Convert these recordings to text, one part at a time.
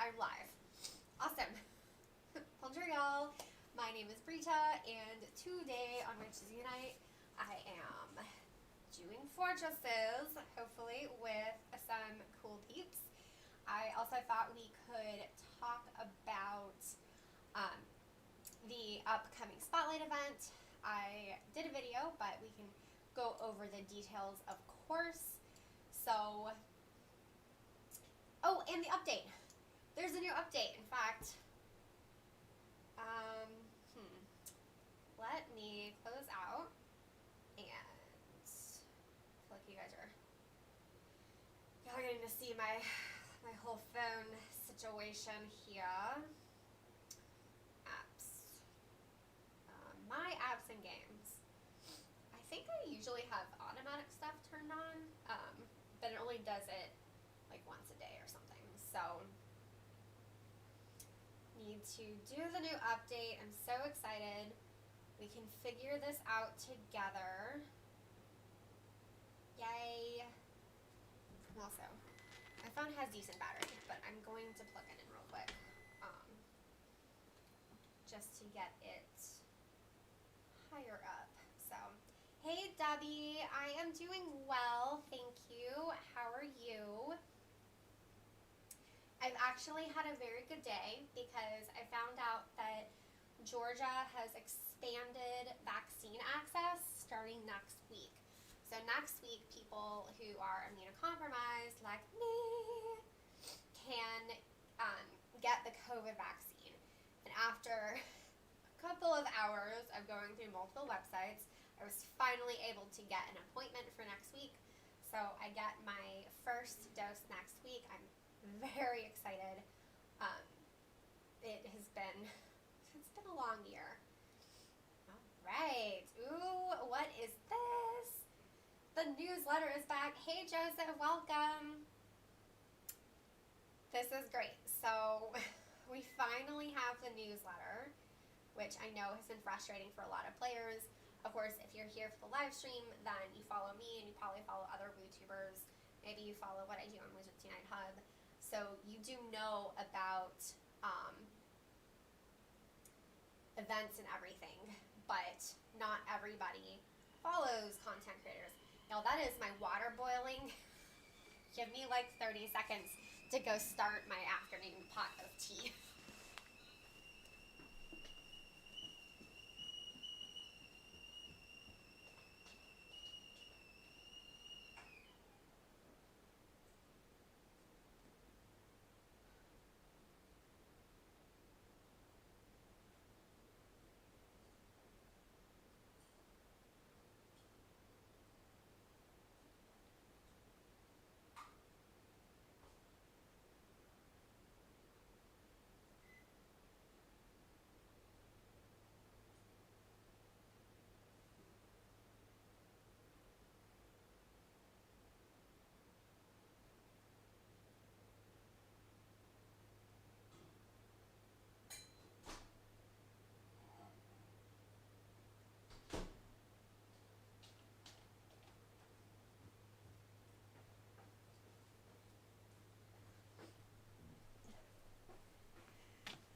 I'm live. Awesome. Bonjour, y'all. My name is Brita, and today on my Tuesday night, I am doing fortresses, hopefully with some cool peeps. I also thought we could talk about the upcoming Spotlight event. I did a video, but we can go over the details, of course. So, oh, and the update. There's a new update. In fact, let me close out and I feel like y'all are getting to see my whole phone situation here. Apps. My apps and games. I think I usually have automatic stuff turned on, but it only does it like once a day or something. So, need to do the new update. I'm so excited. We can figure this out together. Yay. Also, my phone has decent battery, but I'm going to plug it in real quick, just to get it higher up. So, hey Debbie, I am doing well, thank you. How are you? I've actually had a very good day because I found out that Georgia has expanded vaccine access starting next week. So next week, people who are immunocompromised, like me, can get the COVID vaccine. And after a couple of hours of going through multiple websites, I was finally able to get an appointment for next week. So I get my first dose next week. I'm very excited. It's been a long year. All right. Ooh, what is this? The newsletter is back. Hey Joseph, welcome. This is great. So we finally have the newsletter, which I know has been frustrating for a lot of players. Of course, if you're here for the live stream, then you follow me and you probably follow other VTubers. Maybe you follow what I do on Wizards Unite Hub. So you do know about events and everything, but not everybody follows content creators. Y'all, that is my water boiling. Give me like 30 seconds to go start my afternoon pot of tea.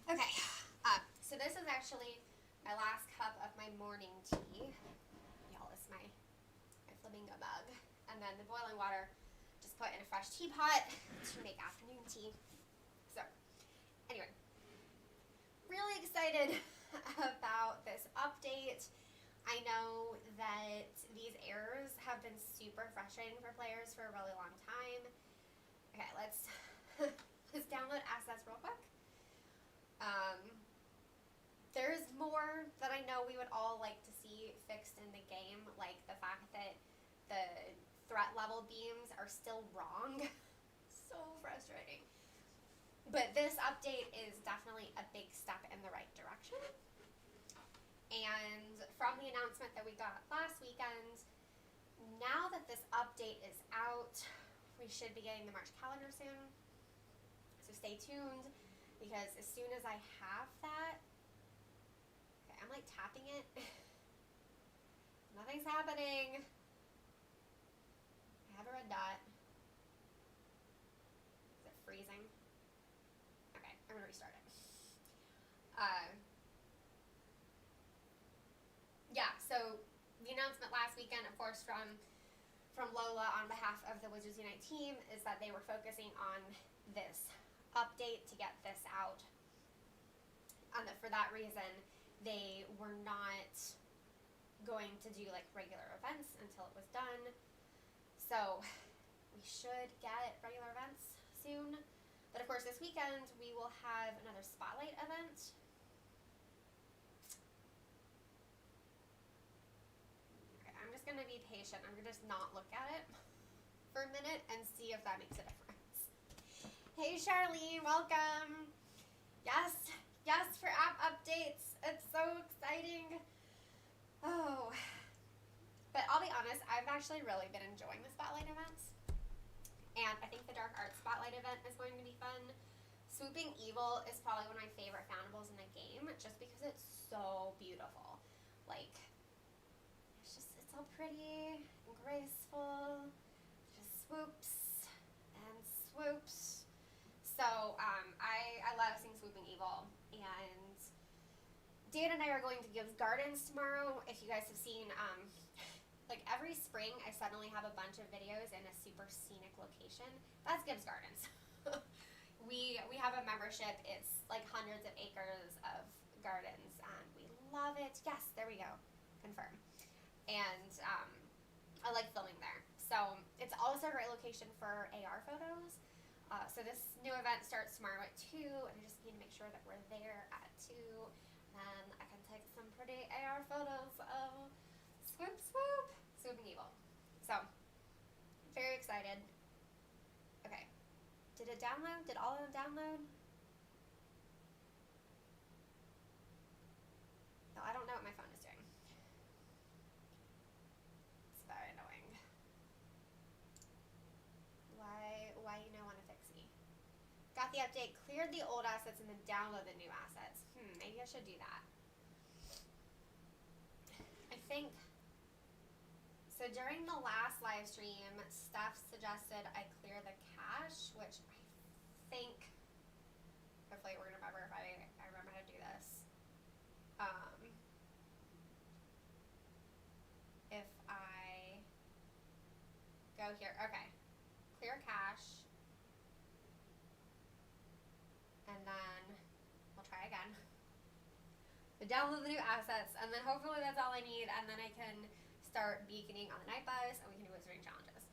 Okay, so this is actually my last cup of my morning tea. Y'all, it's my flamingo mug. And then the boiling water, just put in a fresh teapot to make afternoon tea. So, anyway, really excited about this update. I know that these errors have been super frustrating for players for a really long time. Okay, let's download assets real quick. There's more that I know we would all like to see fixed in the game, like the fact that the threat level beams are still wrong. So frustrating. But this update is definitely a big step in the right direction. And from the announcement that we got last weekend, now that this update is out, we should be getting the March calendar soon. So stay tuned, because as soon as I have that, okay, I'm like tapping it. Nothing's happening. I have a red dot. Is it freezing? Okay. announcement last weekend, of course, from Lola on behalf of the Wizards Unite team is that they were focusing on this update to get this out. And that for that reason, they were not going to do like regular events until it was done. So we should get regular events soon. But of course, this weekend we will have another spotlight event. I'm just going to be patient. I'm going to just not look at it for a minute and see if that makes a difference. Hey, Charlene, welcome. Yes, for app updates. It's so exciting. Oh. But I'll be honest, I've actually really been enjoying the spotlight events. And I think the Dark Arts Spotlight event is going to be fun. Swooping Evil is probably one of my favorite foundables in the game, just because it's so beautiful. Like, it's so pretty and graceful. Just swoops and swoops. So, I love seeing Swooping Evil. And Dan and I are going to Gibbs Gardens tomorrow. If you guys have seen, like every spring, I suddenly have a bunch of videos in a super scenic location. That's Gibbs Gardens. We have a membership. It's like hundreds of acres of gardens, and we love it. Yes, there we go. Confirm. And I like filming there. So it's also a great location for AR photos. So this new event starts tomorrow at 2, and I just need to make sure that we're there at 2. Then I can take some pretty AR photos of swoop, swoop, Swooping Evil. So, very excited. Okay. Did it download? Did all of them download? No, I don't know what my phone is doing. It's very annoying. Why you don't want to fix me? Got the update, cleared the old assets, and then download the new assets. Maybe I should do that. I think... So during the last live stream, Steph suggested I clear the cache, which I think, hopefully we're going to remember if I remember how to do this. If I go here, okay, clear cache, and then we'll try again. Download the new assets, and then hopefully that's all I need, and then I can start beaconing on the night bus, and we can do wizarding challenges.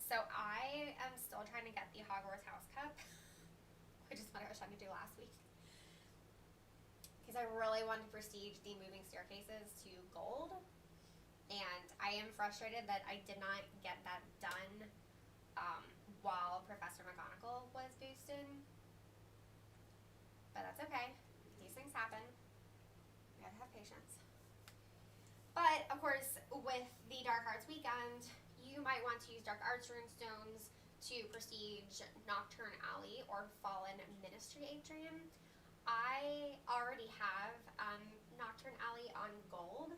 So I am still trying to get the Hogwarts House Cup, which is what I was trying to do last week, because I really wanted to prestige the moving staircases to gold, and I am frustrated that I did not get that done while Professor McGonagall was boosted, but that's okay. These things happen. We have to have patience. But, of course, with the Dark Arts weekend, you might want to use Dark Arts runestones to prestige Nocturne Alley or Fallen Ministry Atrium. I already have Nocturne Alley on gold,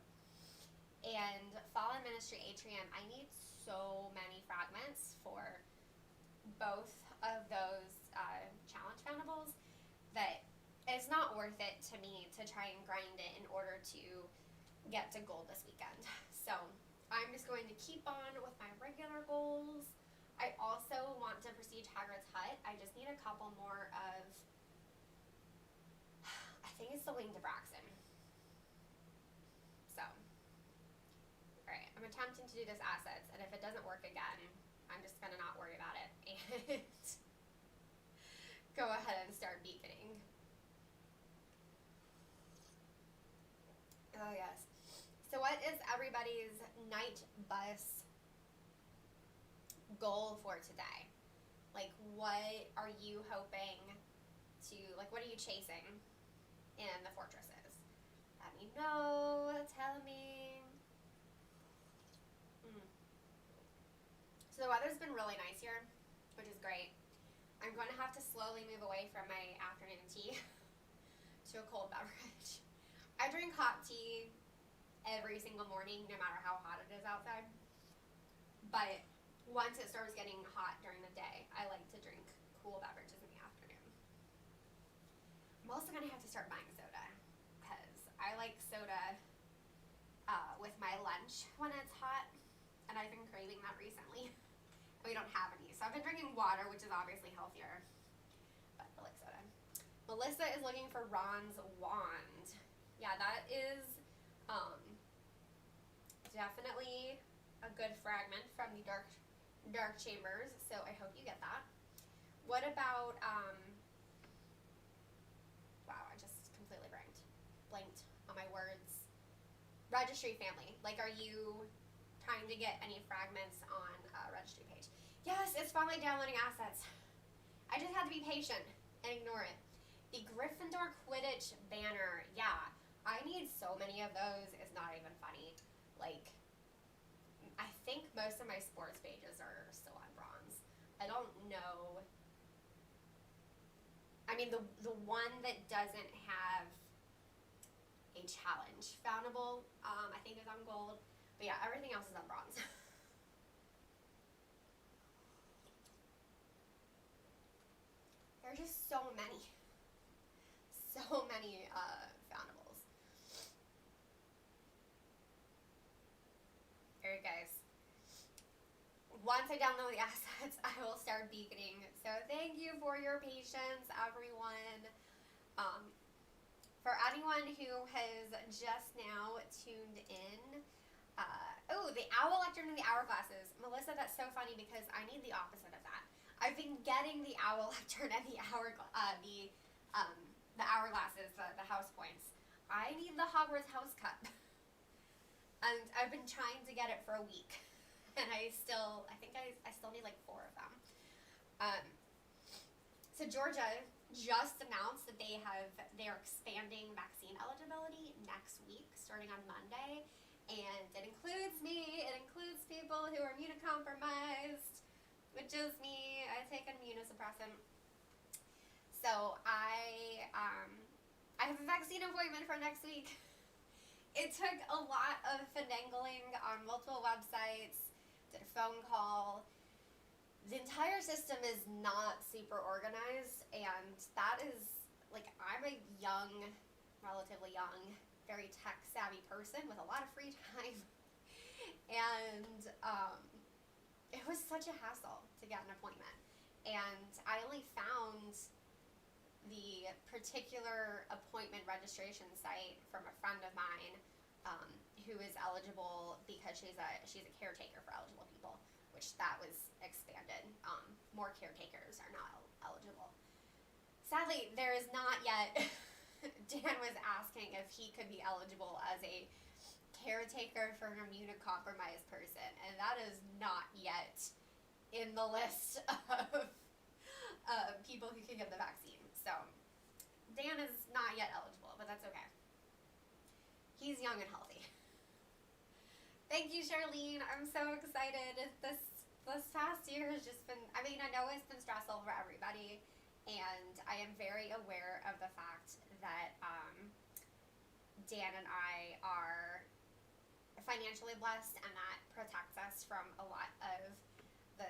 and Fallen Ministry Atrium, I need so many fragments for both of those challenge foundables that it's not worth it to me to try and grind it in order to get to gold this weekend. So I'm just going to keep on with my regular goals. I also want to prestige Hagrid's Hut. I just need a couple more of, I think it's the Winged Braxton. So, alright, I'm attempting to do this assets, and if it doesn't work again, I'm just gonna not worry about it and go ahead and start beaconing. Oh yes. So what is everybody's night bus goal for today? Like, what are you hoping to, like, what are you chasing in the fortresses? Let me know, tell me. So the weather's been really nice here, which is great. I'm going to have to slowly move away from my afternoon tea to a cold beverage. I drink hot tea every single morning, no matter how hot it is outside. But once it starts getting hot during the day, I like to drink cool beverages in the afternoon. I'm also going to have to start buying soda, because I like soda with my lunch when it's hot, and I've been craving that recently. And we don't have any, so I've been drinking water, which is obviously healthier. But I like soda. Melissa is looking for Ron's wand. Yeah, that is definitely a good fragment from the dark chambers, so I hope you get that. What about wow, I just completely blanked on my words. Registry family. Like, are you trying to get any fragments on a registry page? Yes, it's finally downloading assets. I just had to be patient and ignore it. The Gryffindor Quidditch banner. Yeah, I need so many of those. It's not even funny. Like, I think most of my sports pages are still on bronze. I don't know. I mean, the one that doesn't have a challenge foundable, I think is on gold. But yeah, everything else is on bronze. There are just so many. So many foundables. Alright guys. Once I download the assets, I will start beaconing. So thank you for your patience, everyone. For anyone who has just now tuned in, the owl lectern and the hourglasses. Melissa, that's so funny because I need the opposite of that. I've been getting the owl lectern and the hourglasses, the house points. I need the Hogwarts house cup. And I've been trying to get it for a week. And I still need like 4 of them. So Georgia just announced that they're expanding vaccine eligibility next week, starting on Monday. And it includes me. It includes people who are immunocompromised, which is me. I take an immunosuppressant. So I have a vaccine appointment for next week. It took a lot of finagling on multiple websites, did a phone call. The entire system is not super organized, and that is, like, I'm a relatively young, very tech-savvy person with a lot of free time, and it was such a hassle to get an appointment, and I only found the particular appointment registration site from a friend of mine who is eligible because she's a caretaker for eligible people, which that was expanded. More caretakers are not eligible. Sadly, there is not yet. Dan was asking if he could be eligible as a caretaker for an immunocompromised person, and that is not yet in the list of people who can get the vaccine. So Dan is not yet eligible, but that's okay. He's young and healthy. Thank you, Charlene. I'm so excited. This past year has just been, I mean, I know it's been stressful for everybody, and I am very aware of the fact that Dan and I are financially blessed, and that protects us from a lot of the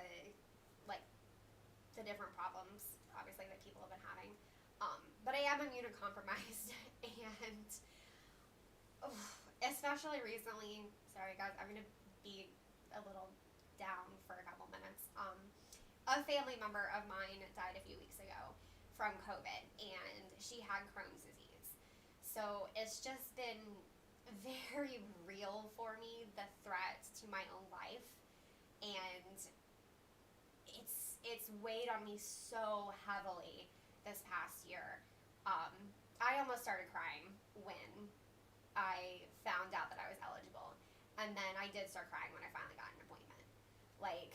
different problems, obviously, that people have been having. But I am immunocompromised, and especially recently, sorry guys, I'm going to be a little down for a couple minutes. A family member of mine died a few weeks ago from COVID, and she had Crohn's disease. So it's just been very real for me, the threat to my own life, and it's weighed on me so heavily this past year. I almost started crying when I found out that I was eligible, and then I did start crying when I finally got an appointment. Like,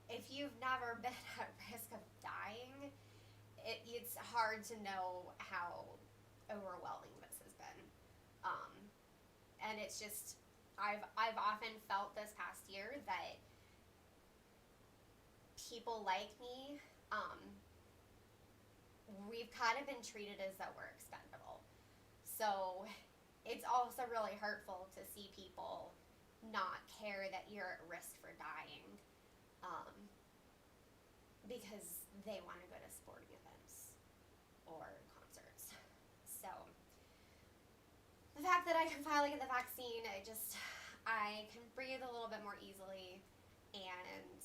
if you've never been at risk of dying, it's hard to know how overwhelming this has been. And it's just, I've often felt this past year that people like me, we've kind of been treated as though we're expendable. So it's also really hurtful to see people not care that you're at risk for dying, because they want to go to sporting events. I can finally get the vaccine, I can breathe a little bit more easily and,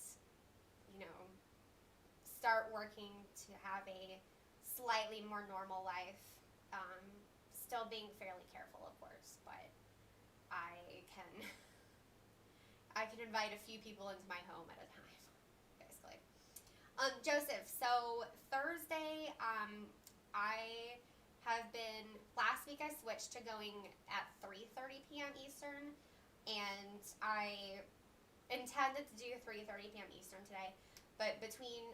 start working to have a slightly more normal life. Still being fairly careful, of course, but I can invite a few people into my home at a time, basically. Joseph, so Thursday, last week I switched to going at 3:30 p.m. Eastern, and I intended to do 3:30 p.m. Eastern today, but between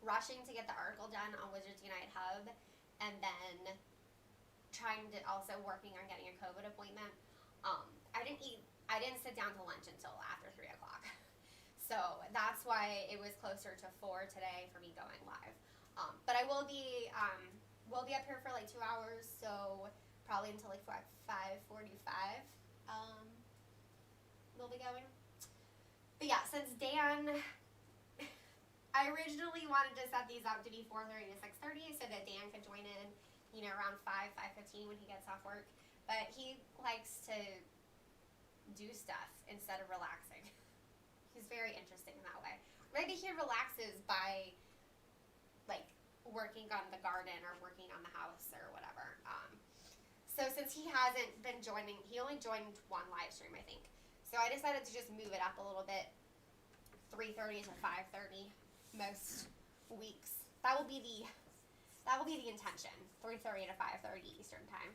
rushing to get the article done on Wizards Unite Hub and then working on getting a COVID appointment, I didn't sit down to lunch until after 3 o'clock. So that's why it was closer to 4 today for me going live. But I will be up here for like 2 hours, so probably until like 5:45. We'll be going. But yeah, since Dan, I originally wanted to set these up to be 4:30 to 6:30 so that Dan could join in, around 5:15 when he gets off work. But he likes to do stuff instead of relaxing. He's very interesting in that way. Maybe he relaxes by like working on the garden or working on the house or whatever. So since he hasn't been joining, he only joined one live stream, I think. So I decided to just move it up a little bit, 3:30 to 5:30 most weeks. That will be the intention, 3:30 to 5:30 Eastern time,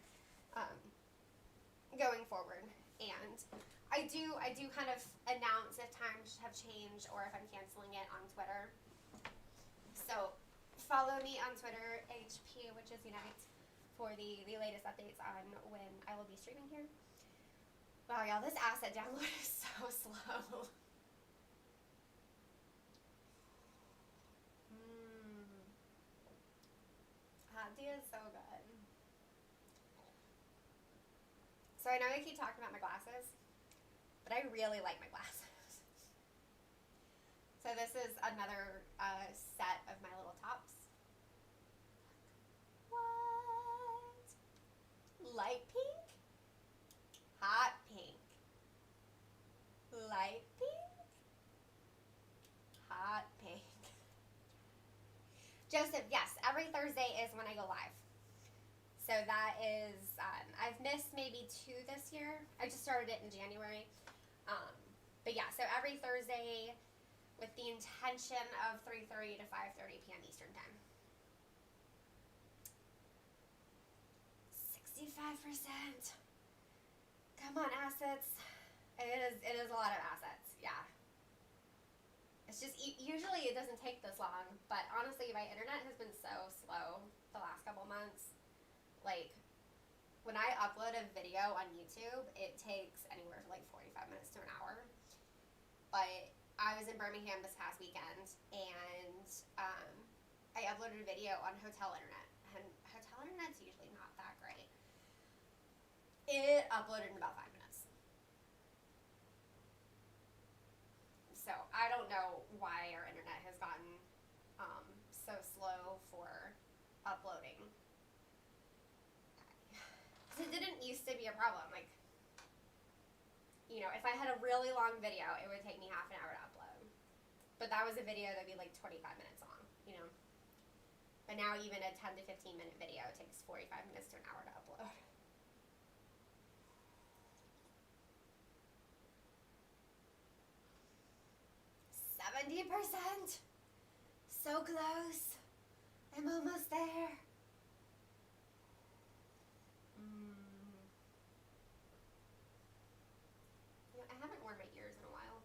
going forward. And I do kind of announce if times have changed or if I'm canceling it on Twitter. So follow me on Twitter, HP, which is Unite, for the latest updates on when I will be streaming here. Wow, y'all, this asset download is so slow. Hot tea is so good. So I know I keep talking about my glasses, but I really like my glasses. So this is another set of my little tops. What? Light pink? Hot pink. Light pink? Hot pink. Joseph, yes, every Thursday is when I go live. So that is, I've missed maybe 2 this year. I just started it in January. But yeah, so every Thursday with the intention of 3:30 to 5:30 p.m. Eastern time. 65%. Come on, assets. It is a lot of assets, yeah. It's just, usually it doesn't take this long, but honestly, my internet has been so slow the last couple months. Like, when I upload a video on YouTube, it takes anywhere from like 45 minutes to an hour. But I was in Birmingham this past weekend, and I uploaded a video on hotel internet. And hotel internet's usually not that great. It uploaded in about 5 minutes. So I don't know why our internet has gotten so slow for uploading. It didn't used to be a problem. Like, if I had a really long video, it would take me half an hour to upload. But that was a video that'd be like 25 minutes long, But now even a 10 to 15 minute video takes 45 minutes to an hour to upload. %. So close. I'm almost there. I haven't worn my ears in a while.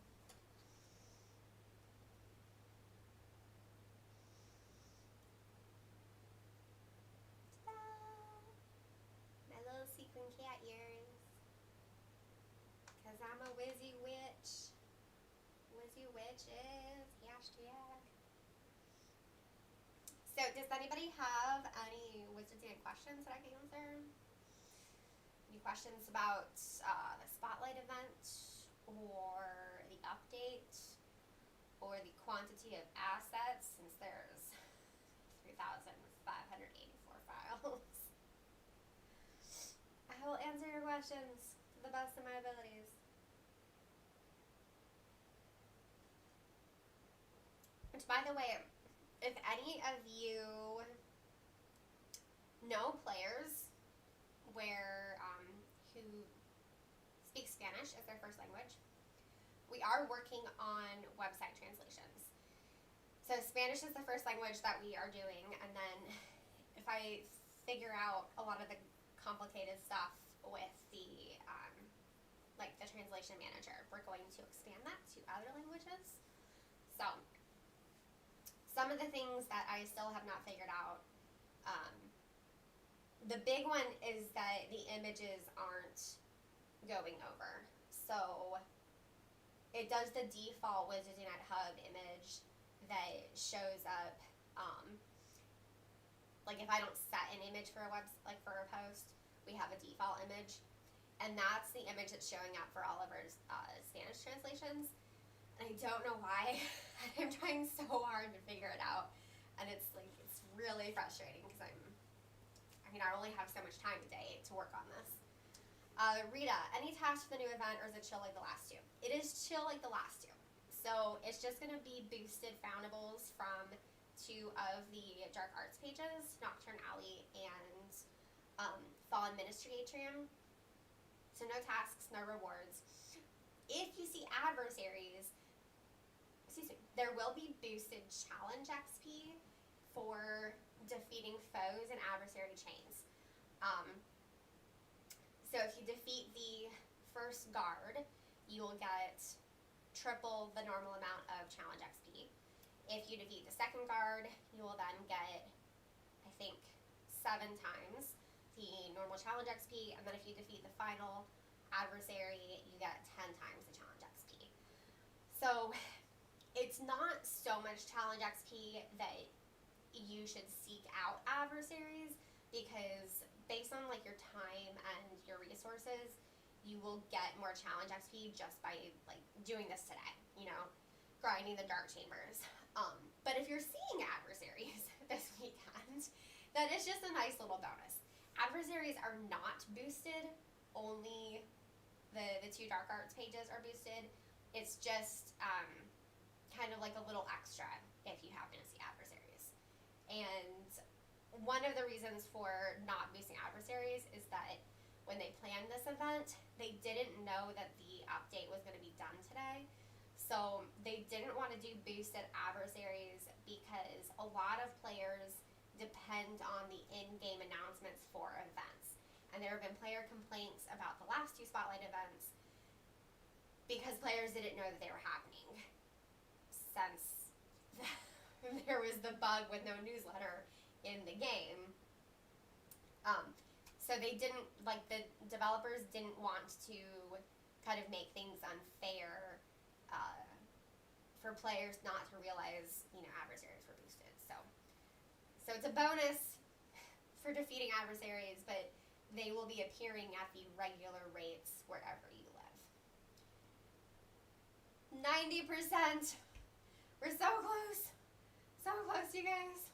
Ta-da! My little sequin cat ears. 'Cause I'm a wizzy witch. Wizzy witches. Hashtag. So, does anybody have any Wizards Unite questions that I can answer? Any questions about the Spotlight event, or the update, or the quantity of assets, since there's 3,584 files? I will questions to the best of my abilities. Which, by the way, if any of you know players who speak Spanish as their first language, we are working on website translations. So Spanish is the first language that we are doing, and then if I figure out a lot of the complicated stuff with the translation manager, we're going to expand that to other languages. So some of the things that I still have not figured out, the big one is that the images aren't going over. So it does the default Wizarding Hub image that shows up, if I don't set an image for for a post, we have a default image, and that's the image that's showing up for all of our Spanish translations. And I don't know why. I'm trying so hard to figure it out, and it's really frustrating because I only have so much time today to work on this. Rita, any task for the new event, or is it chill like the last two? It is chill like the last two. So it's just going to be boosted foundables from 2 of the Dark Arts pages, Nocturne Alley and Fallen Ministry Atrium. So no tasks, no rewards. If you see adversaries, there will be boosted challenge XP for defeating foes and adversary chains. So if you defeat the first guard, you will get triple the normal amount of challenge XP. If you defeat the second guard, you will then get, I think, 7 times the normal challenge XP, and then if you defeat the final adversary, you get 10 times the challenge XP. So it's not so much challenge XP that you should seek out adversaries, because based on your time and your resources, you will get more challenge XP just by doing this today, grinding the dark chambers. But if you're seeing adversaries this weekend, then it's just a nice little bonus. Adversaries are not boosted, only the 2 Dark Arts pages are boosted. It's just kind of like a little extra if you happen to see adversaries. And one of the reasons for not boosting adversaries is that when they planned this event, they didn't know that the update was going to be done today. So they didn't want to do boosted adversaries because a lot of players depend on the in-game announcements for events. And there have been player complaints about the last 2 Spotlight events because players didn't know that they were happening, since there was the bug with no newsletter in the game. So they didn't, the developers didn't want to kind of make things unfair for players not to realize, adversaries were boosted. So it's a bonus for defeating adversaries, but they will be appearing at the regular rates wherever you live. 90%! We're so close! So close, you guys!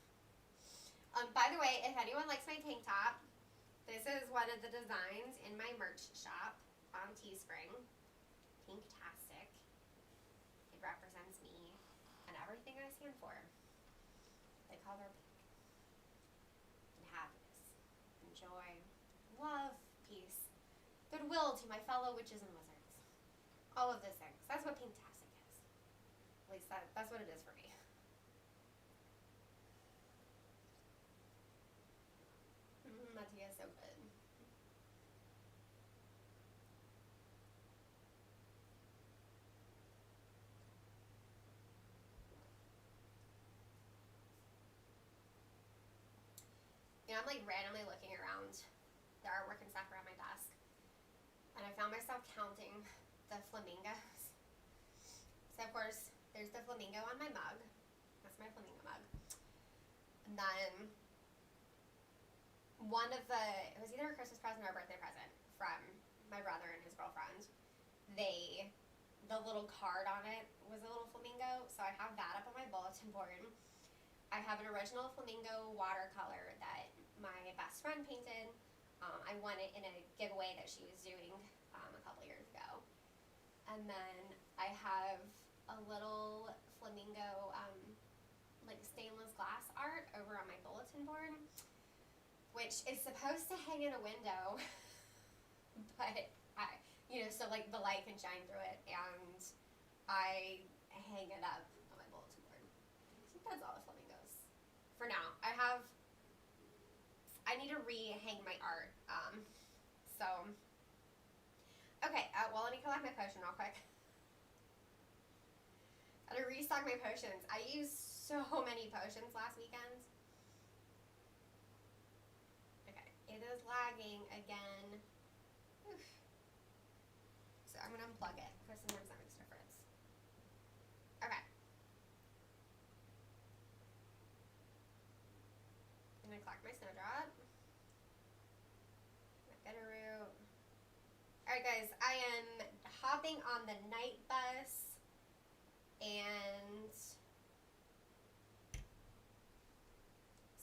By the way, if anyone likes my tank top, this is one of the designs in my merch shop on Teespring. Pinktastic. It represents me and everything I stand for. The color pink. And happiness. And joy. Love. Peace. Goodwill to my fellow witches and wizards. All of those things. That's what Pinktastic is. At least that's what it is for me. That tea is so good. I'm randomly looking around the artwork and stuff around my desk, and I found myself counting the flamingos. So of course, there's the flamingo on my mug. That's my flamingo mug. And then it was either a Christmas present or a birthday present from my brother and his girlfriend. The little card on it was a little flamingo, so I have that up on my bulletin board. I have an original flamingo watercolor that my best friend painted I won it in a giveaway that she was doing a couple years ago. And then I have a little flamingo like stainless glass art over on my bulletin board, which is supposed to hang in a window, but so like the light can shine through it, and I hang it up on my bulletin board. I think that's all the flamingos for now. I need to re-hang my art. So okay. Well, let me collect my potion real quick. Gotta restock my potions. I used so many potions last weekend. Okay, it is lagging again. Oof. So I'm gonna unplug it because sometimes that makes a difference. Okay. I'm gonna collect my snowdrop. My bitterroot. Alright guys, I am hopping on the night bus, and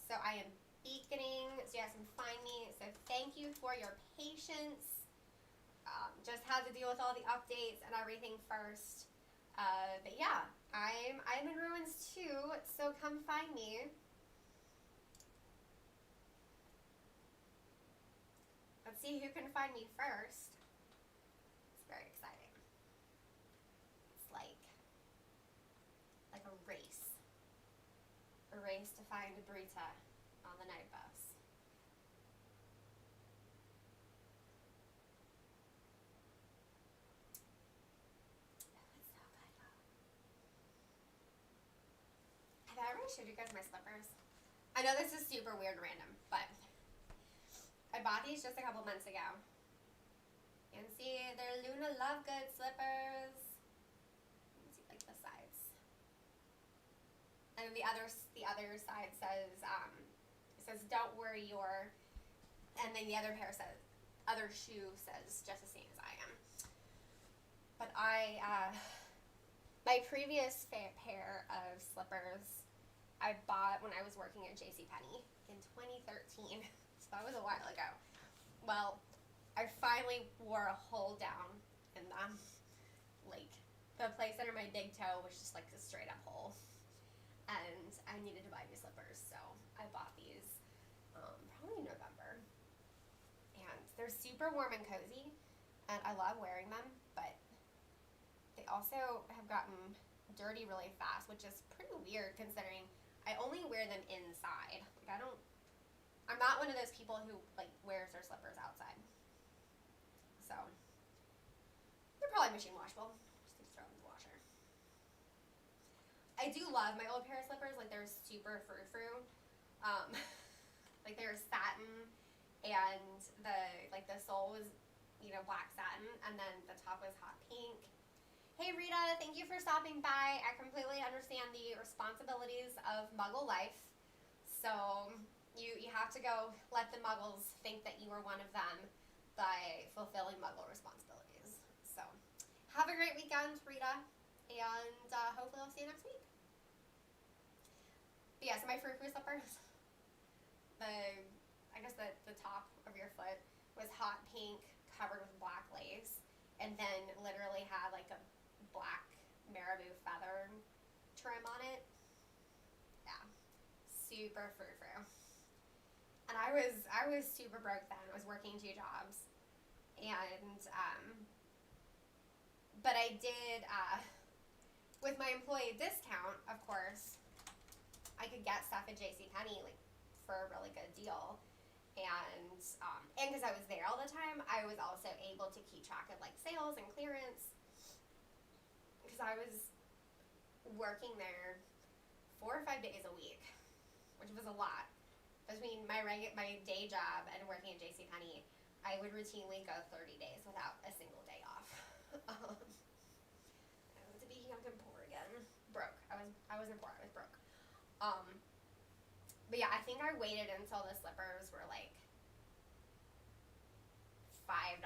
so I am beaconing so you guys can find me. So thank you for your patience. Just had to deal with all the updates and everything first. But yeah, I'm in ruins too, so come find me. Let's see who can find me first. It's very exciting. It's like a race. A race to find Brita on the night bus. Have I already showed you guys my slippers? I know this is super weird and random, but I bought these just a couple months ago. And see, they're Luna Lovegood slippers. You can see like the sides. And the other side says, it says don't worry your, and then the other shoe says just the same as I am. But my previous pair of slippers I bought when I was working at JCPenney in 2013. So that was a while ago. Well, I finally wore a hole down in them. Like, the place under my big toe was just like a straight up hole. And I needed to buy new slippers, so I bought these probably in November. And they're super warm and cozy, and I love wearing them, but they also have gotten dirty really fast, which is pretty weird considering I only wear them inside. Like, I'm not one of those people who like wears their slippers outside. So they're probably machine washable. Just need to throw them in the washer. I do love my old pair of slippers. Like, they're super frou-frou. Like, they're satin, and the sole was black satin, and then the top was hot pink. Hey Rita, thank you for stopping by. I completely understand the responsibilities of Muggle life. So you have to go let the Muggles think that you are one of them by fulfilling Muggle responsibilities. So have a great weekend, Rita, and hopefully I'll see you next week. But yeah, so my frou-frou slippers, I guess the top of your foot was hot pink covered with black lace, and then literally had like a black marabou feather trim on it. Yeah, super frou-frou. And I was super broke then. I was working 2 jobs, and but I did with my employee discount, of course, I could get stuff at JCPenney like for a really good deal. And because I was there all the time, I was also able to keep track of like sales and clearance, because I was working there 4 or 5 days a week, which was a lot. Between my day job and working at JCPenney, I would routinely go 30 days without a single day off. I was becoming poor again. Broke. I wasn't poor. I was broke. But yeah, I think I waited until the slippers were like $5,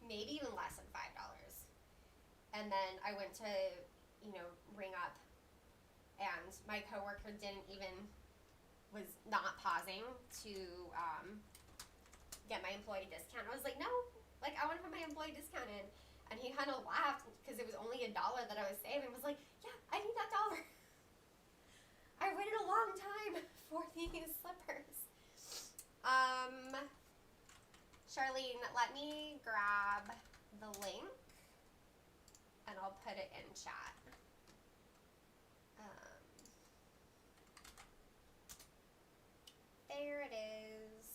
maybe even less than $5. And then I went to, ring up, and my coworker was not pausing to get my employee discount. I was like, no, like I want to put my employee discount in. And he kind of laughed because it was only $1 that I was saving. Was like, yeah, I need that dollar. I waited a long time for these slippers. Charlene, let me grab the link and I'll put it in chat. There it is.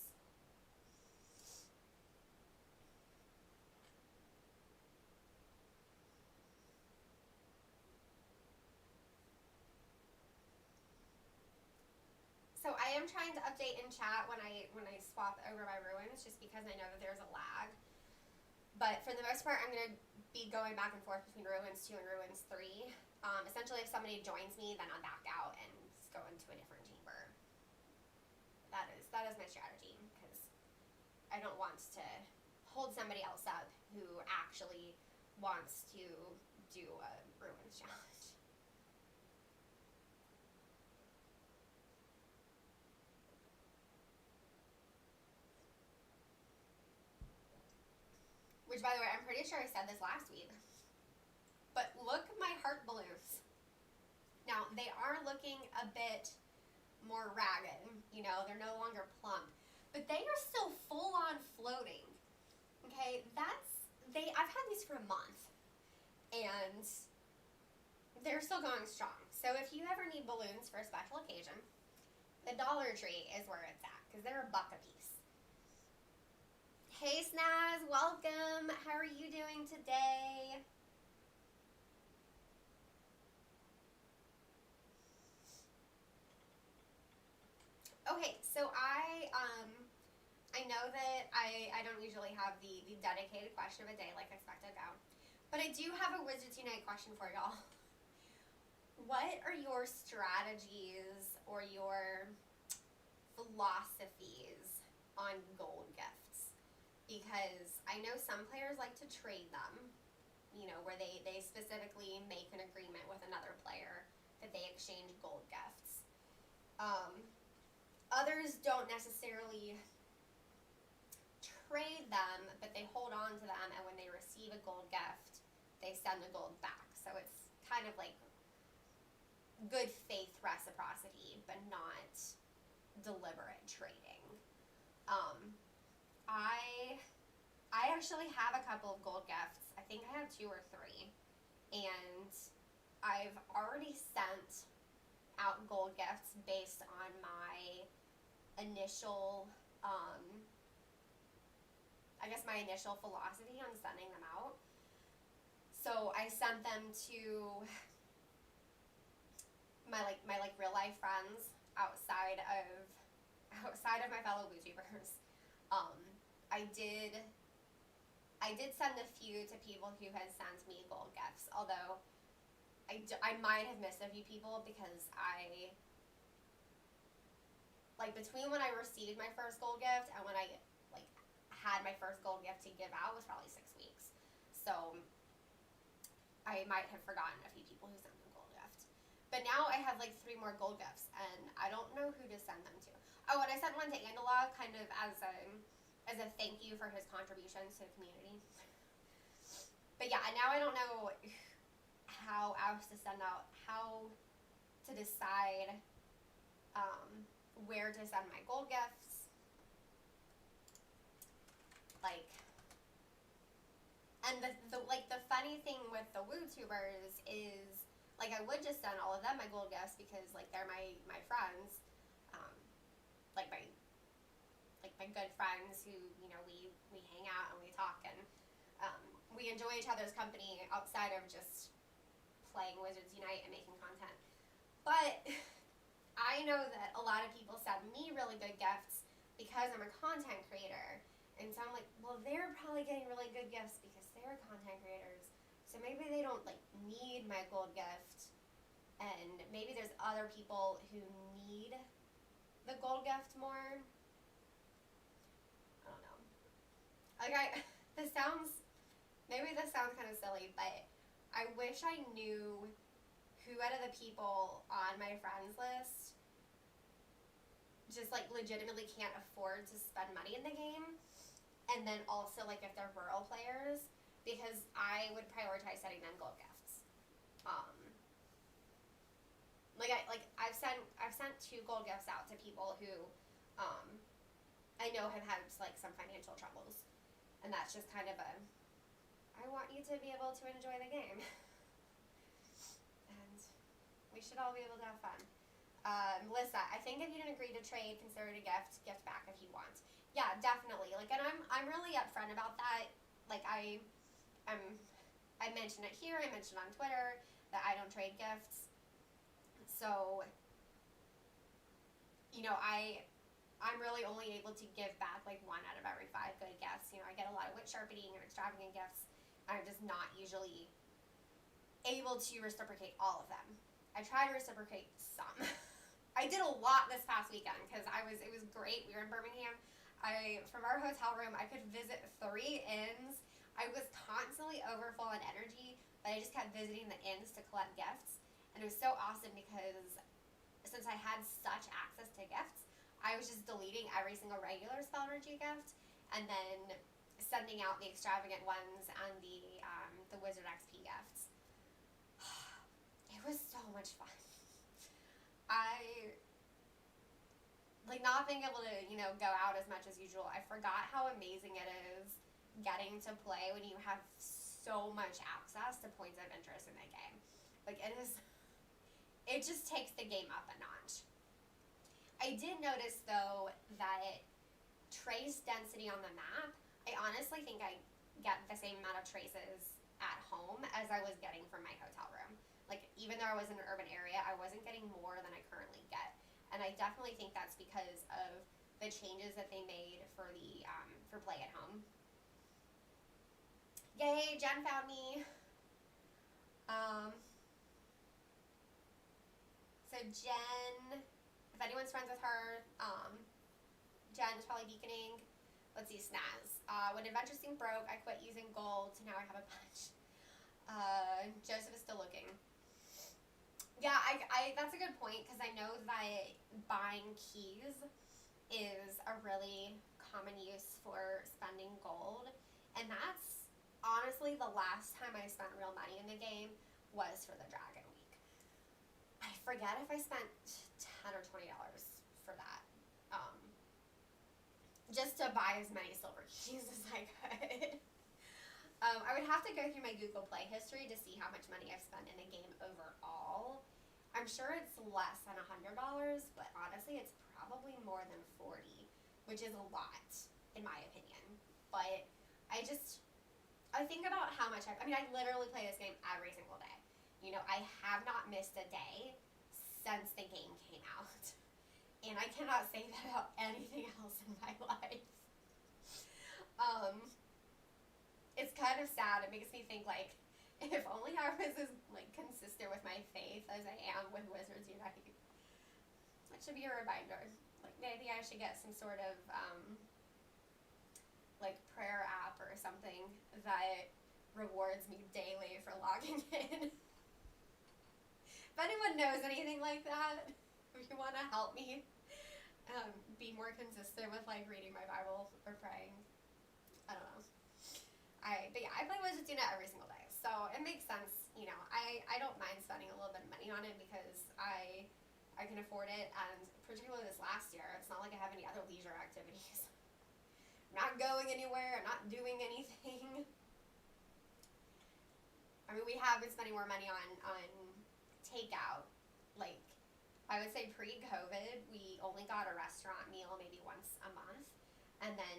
So I am trying to update in chat when I swap over my ruins, just because I know that there's a lag. But for the most part, I'm going to be going back and forth between ruins 2 and ruins 3. Essentially, if somebody joins me, then I'll back out and go into a different chamber. That is my strategy, because I don't want to hold somebody else up who actually wants to do a ruins challenge. Which, by the way, I'm pretty sure I said this last week. But look at my heart balloons. Now, they are looking a bit more ragged. You know, they're no longer plump. But they are still full on floating. Okay, I've had these for a month. And they're still going strong. So if you ever need balloons for a special occasion, the Dollar Tree is where it's at, because they're $1 a piece. Hey Snaz, welcome. How are you doing today? Okay, so I know that I don't usually have the dedicated question of a day like Expected Go, but I do have a Wizards Unite question for y'all. What are your strategies or your philosophies on gold gifts? Because I know some players like to trade them, you know, where they specifically make an agreement with another player that they exchange gold gifts. Others don't necessarily trade them, but they hold on to them, and when they receive a gold gift, they send the gold back. So it's kind of like good faith reciprocity, but not deliberate trading. I actually have a couple of gold gifts. I think I have 2 or 3. And I've already sent out gold gifts based on my initial, my initial philosophy on sending them out. So I sent them to my real life friends outside of my fellow YouTubers. I did send a few to people who had sent me gold gifts, although I might have missed a few people because between when I received my first gold gift and when I had my first gold gift to give out was probably 6 weeks. So I might have forgotten a few people who sent me gold gifts. But now I have 3 more gold gifts and I don't know who to send them to. Oh, and I sent one to Andala kind of as a thank you for his contributions to the community. But yeah, now I don't know how else to send out, how to decide where to send my gold gifts. And the funny thing with the WooTubers is, I would just send all of them my gold gifts because, they're my friends. My good friends who, we hang out and we talk and we enjoy each other's company outside of just playing Wizards Unite and making content. But I know that a lot of people send me really good gifts because I'm a content creator. And so I'm like, well, they're probably getting really good gifts because they're content creators. So maybe they don't need my gold gift. And maybe there's other people who need the gold gift more. I don't know. Maybe this sounds kind of silly, but I wish I knew who out of the people on my friends list just like legitimately can't afford to spend money in the game, and then also like if they're rural players, because I would prioritize sending them gold gifts. I've sent 2 gold gifts out to people who I know have had like some financial troubles, and that's just kind of a, I want you to be able to enjoy the game, and we should all be able to have fun. Melissa, I think if you didn't agree to trade, consider it a gift back if you want. Yeah, definitely. Like, and I'm really upfront about that. Like, I mentioned it here. I mentioned on Twitter that I don't trade gifts. So, you know, I'm really only able to give back like 1 out of every 5 good gifts. You know, I get a lot of witch sharpening and extravagant gifts. I'm just not usually able to reciprocate all of them. I try to reciprocate some. I did a lot this past weekend because it was great. We were in Birmingham. From our hotel room, I could visit 3 inns. I was constantly overfull on energy, but I just kept visiting the inns to collect gifts. And it was so awesome because since I had such access to gifts, I was just deleting every single regular spell energy gift and then sending out the extravagant ones and the Wizard XP gifts. It was so much fun. I like not being able to, you know, go out as much as usual. I forgot how amazing it is getting to play when you have so much access to points of interest in the game. Like, it just takes the game up a notch. I did notice, though, that trace density on the map, I honestly think I get the same amount of traces at home as I was getting from my hotel room. Like, even though I was in an urban area, I wasn't getting more than I currently get. And I definitely think that's because of the changes that they made for for play at home. Yay, Jen found me. So Jen, if anyone's friends with her, Jen is probably beaconing. Let's see, Snaz. When Adventure Sync broke, I quit using gold, so now I have a bunch. Joseph is still looking. Yeah, I that's a good point, because I know that buying keys is a really common use for spending gold, and that's honestly the last time I spent real money in the game was for the Dragon Week. I forget if I spent $10 or $20 for that, just to buy as many silver keys as I could. I would have to go through my Google Play history to see how much money I've spent in a game overall. I'm sure it's less than $100, but honestly, it's probably more than 40, which is a lot, in my opinion. But I think about how much I literally play this game every single day. You know, I have not missed a day since the game came out. And I cannot say that about anything else in my life. It's kind of sad. It makes me think, like, if only I was as, like, consistent with my faith as I am with Wizards Unite. That should be a reminder. Like, maybe I should get some sort of, like, prayer app or something that rewards me daily for logging in. If anyone knows anything like that, if you want to help me be more consistent with, like, reading my Bible or praying, I don't know. But yeah, I play Wizards Unite every single day, so it makes sense. You know, I don't mind spending a little bit of money on it because I can afford it, and particularly this last year, it's not like I have any other leisure activities. I'm not going anywhere. I'm not doing anything. I mean, we have been spending more money on takeout. Like, I would say pre-COVID, we only got a restaurant meal maybe once a month, and then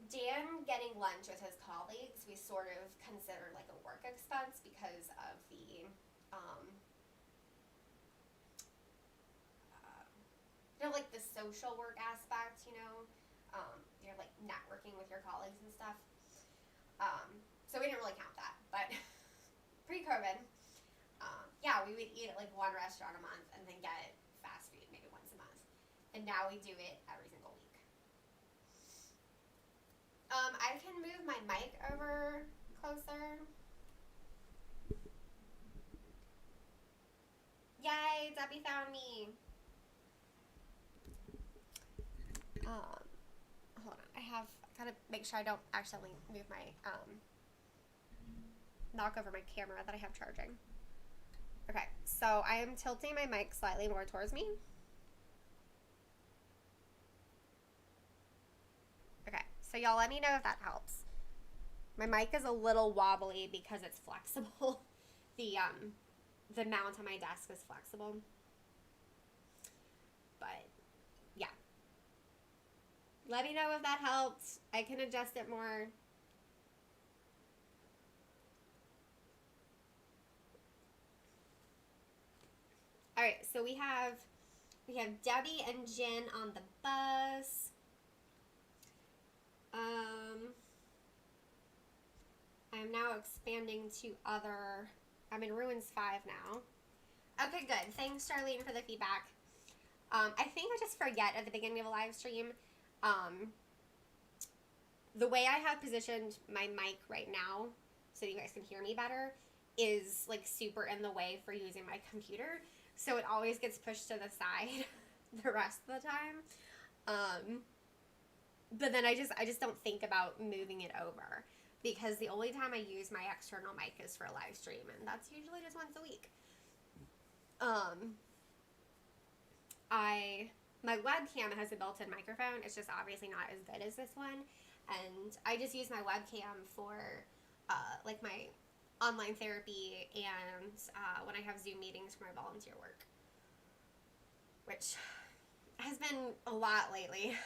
Dan getting lunch with his colleagues, we sort of considered like a work expense because of the, like the social work aspect, you're like networking with your colleagues and stuff. So we didn't really count that, but pre-COVID, yeah, we would eat at like one restaurant a month and then get fast food maybe once a month. And now we do it every single week. I can move my mic over closer. Yay, Debbie found me. Hold on. I gotta make sure I don't accidentally move my, knock over my camera that I have charging. Okay, so I am tilting my mic slightly more towards me. Okay, so y'all let me know if that helps. My mic is a little wobbly because it's flexible. The mount on my desk is flexible. But, yeah. Let me know if that helped. I can adjust it more. Alright, so we have Debbie and Jen on the bus. I'm now expanding to I'm in Ruins 5 now. Okay, good. Thanks, Charlene, for the feedback. I think I just forget at the beginning of a live stream, the way I have positioned my mic right now, so you guys can hear me better, is like super in the way for using my computer. So it always gets pushed to the side the rest of the time. But then I just don't think about moving it over, because the only time I use my external mic is for a live stream, and that's usually just once a week. My webcam has a built-in microphone. It's just obviously not as good as this one, and I just use my webcam for like my online therapy and when I have Zoom meetings for my volunteer work, which has been a lot lately.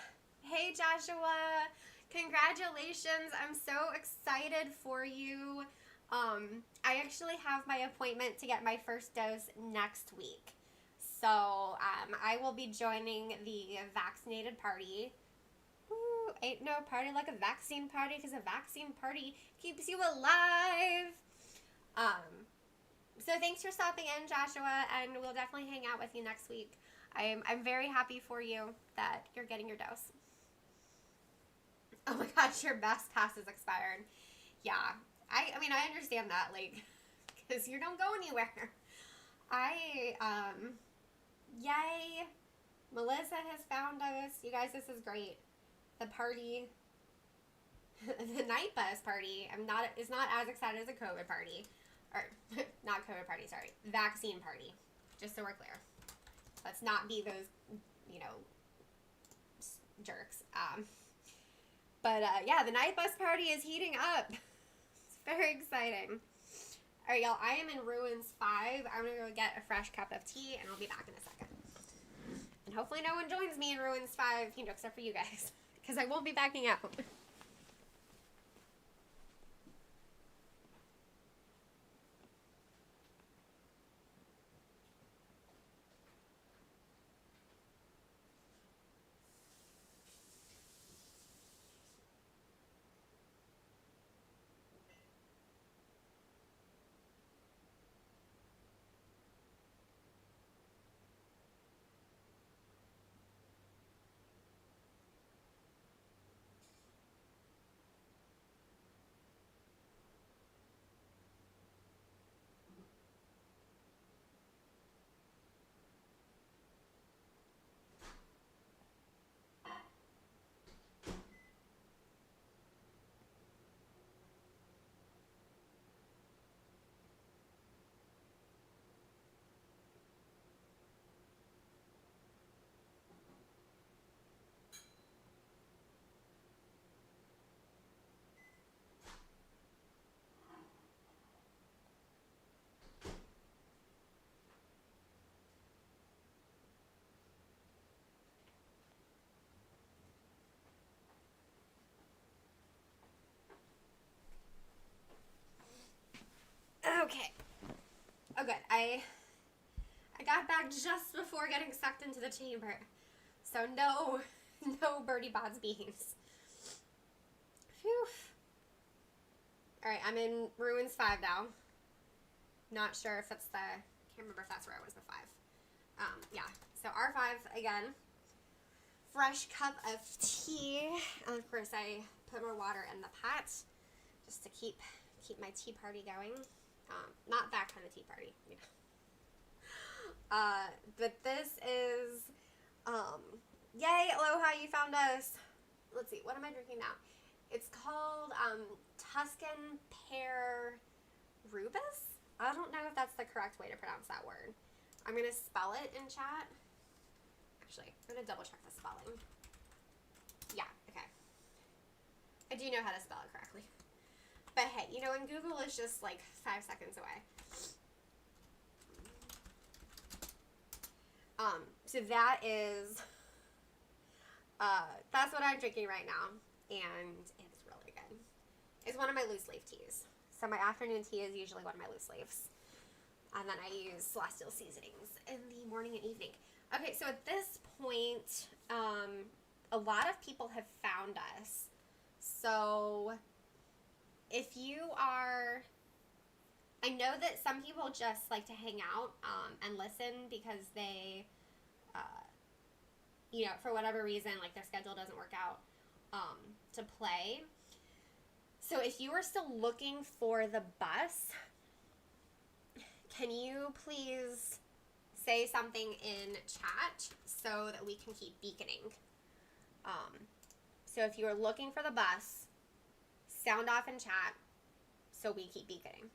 Hey Joshua, congratulations. I'm so excited for you. I actually have my appointment to get my first dose next week. So I will be joining the vaccinated party. Woo, ain't no party like a vaccine party, because a vaccine party keeps you alive. So thanks for stopping in, Joshua, and we'll definitely hang out with you next week. I'm very happy for you that you're getting your dose. Oh my gosh, your best pass is expired. Yeah, I mean, I understand that, like, because you don't go anywhere. Yay, Melissa has found us. You guys, this is great. The party, the night bus party, is not as excited as a COVID party. Or, not COVID party, sorry. Vaccine party. Just so we're clear. Let's not be those, jerks. Yeah, the night bus party is heating up. It's very exciting. Alright, y'all, I am in Ruins 5. I'm gonna go get a fresh cup of tea, and I'll be back in a second. And hopefully no one joins me in Ruins 5, except for you guys. Because I won't be backing out. Okay. Oh, good. I got back just before getting sucked into the chamber. So no birdie bods beans. Phew. Alright, I'm in Ruins 5 now. Not sure if it's can't remember if that's where I was, the 5. Yeah. So R5 again. Fresh cup of tea. And of course I put more water in the pot just to keep my tea party going. Not that kind of tea party, But this is, yay, Aloha, you found us. Let's see, what am I drinking now? It's called, Tuscan Pear Rubus? I don't know if that's the correct way to pronounce that word. I'm going to spell it in chat. Actually, I'm going to double check the spelling. Yeah, okay. I do know how to spell it correctly. But hey, you know, and Google is just like 5 seconds away. So that is, that's what I'm drinking right now, and it's really good. It's one of my loose leaf teas. So my afternoon tea is usually one of my loose leaves. And then I use celestial seasonings in the morning and evening. Okay, so at this point, a lot of people have found us. So if you are, I know that some people just like to hang out and listen because they, you know, for whatever reason, like their schedule doesn't work out to play. So if you are still looking for the bus, can you please say something in chat so that we can keep beaconing? So if you are looking for the bus, sound off in chat so we keep beaconing.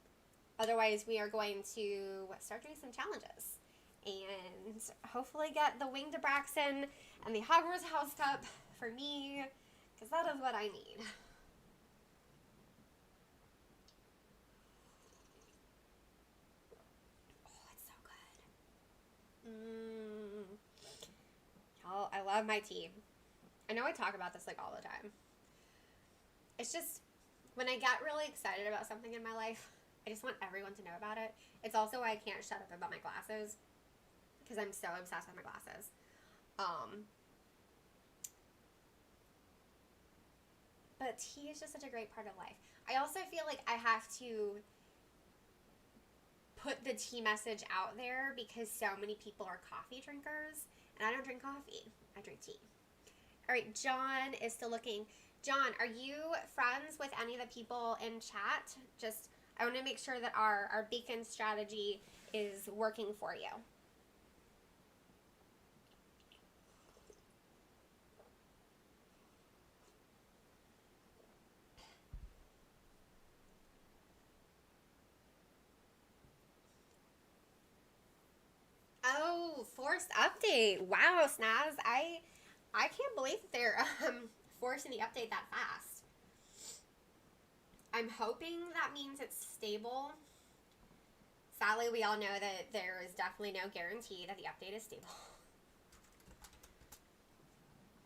Otherwise, we are going to start doing some challenges and hopefully get the Winged Abraxan and the Hogwarts House Cup for me, because that is what I need. Oh, it's so good. Y'all, I love my tea. I know I talk about this like all the time. It's just, when I get really excited about something in my life, I just want everyone to know about it. It's also why I can't shut up about my glasses, because I'm so obsessed with my glasses. But tea is just such a great part of life. I also feel like I have to put the tea message out there because so many people are coffee drinkers, and I don't drink coffee. I drink tea. All right, John is still looking. John, are you friends with any of the people in chat? Just, I want to make sure that our beacon strategy is working for you. Oh, forced update. Wow, Snaz. I can't believe that they're forcing the update that fast. I'm hoping that means it's stable. Sadly, we all know that there is definitely no guarantee that the update is stable.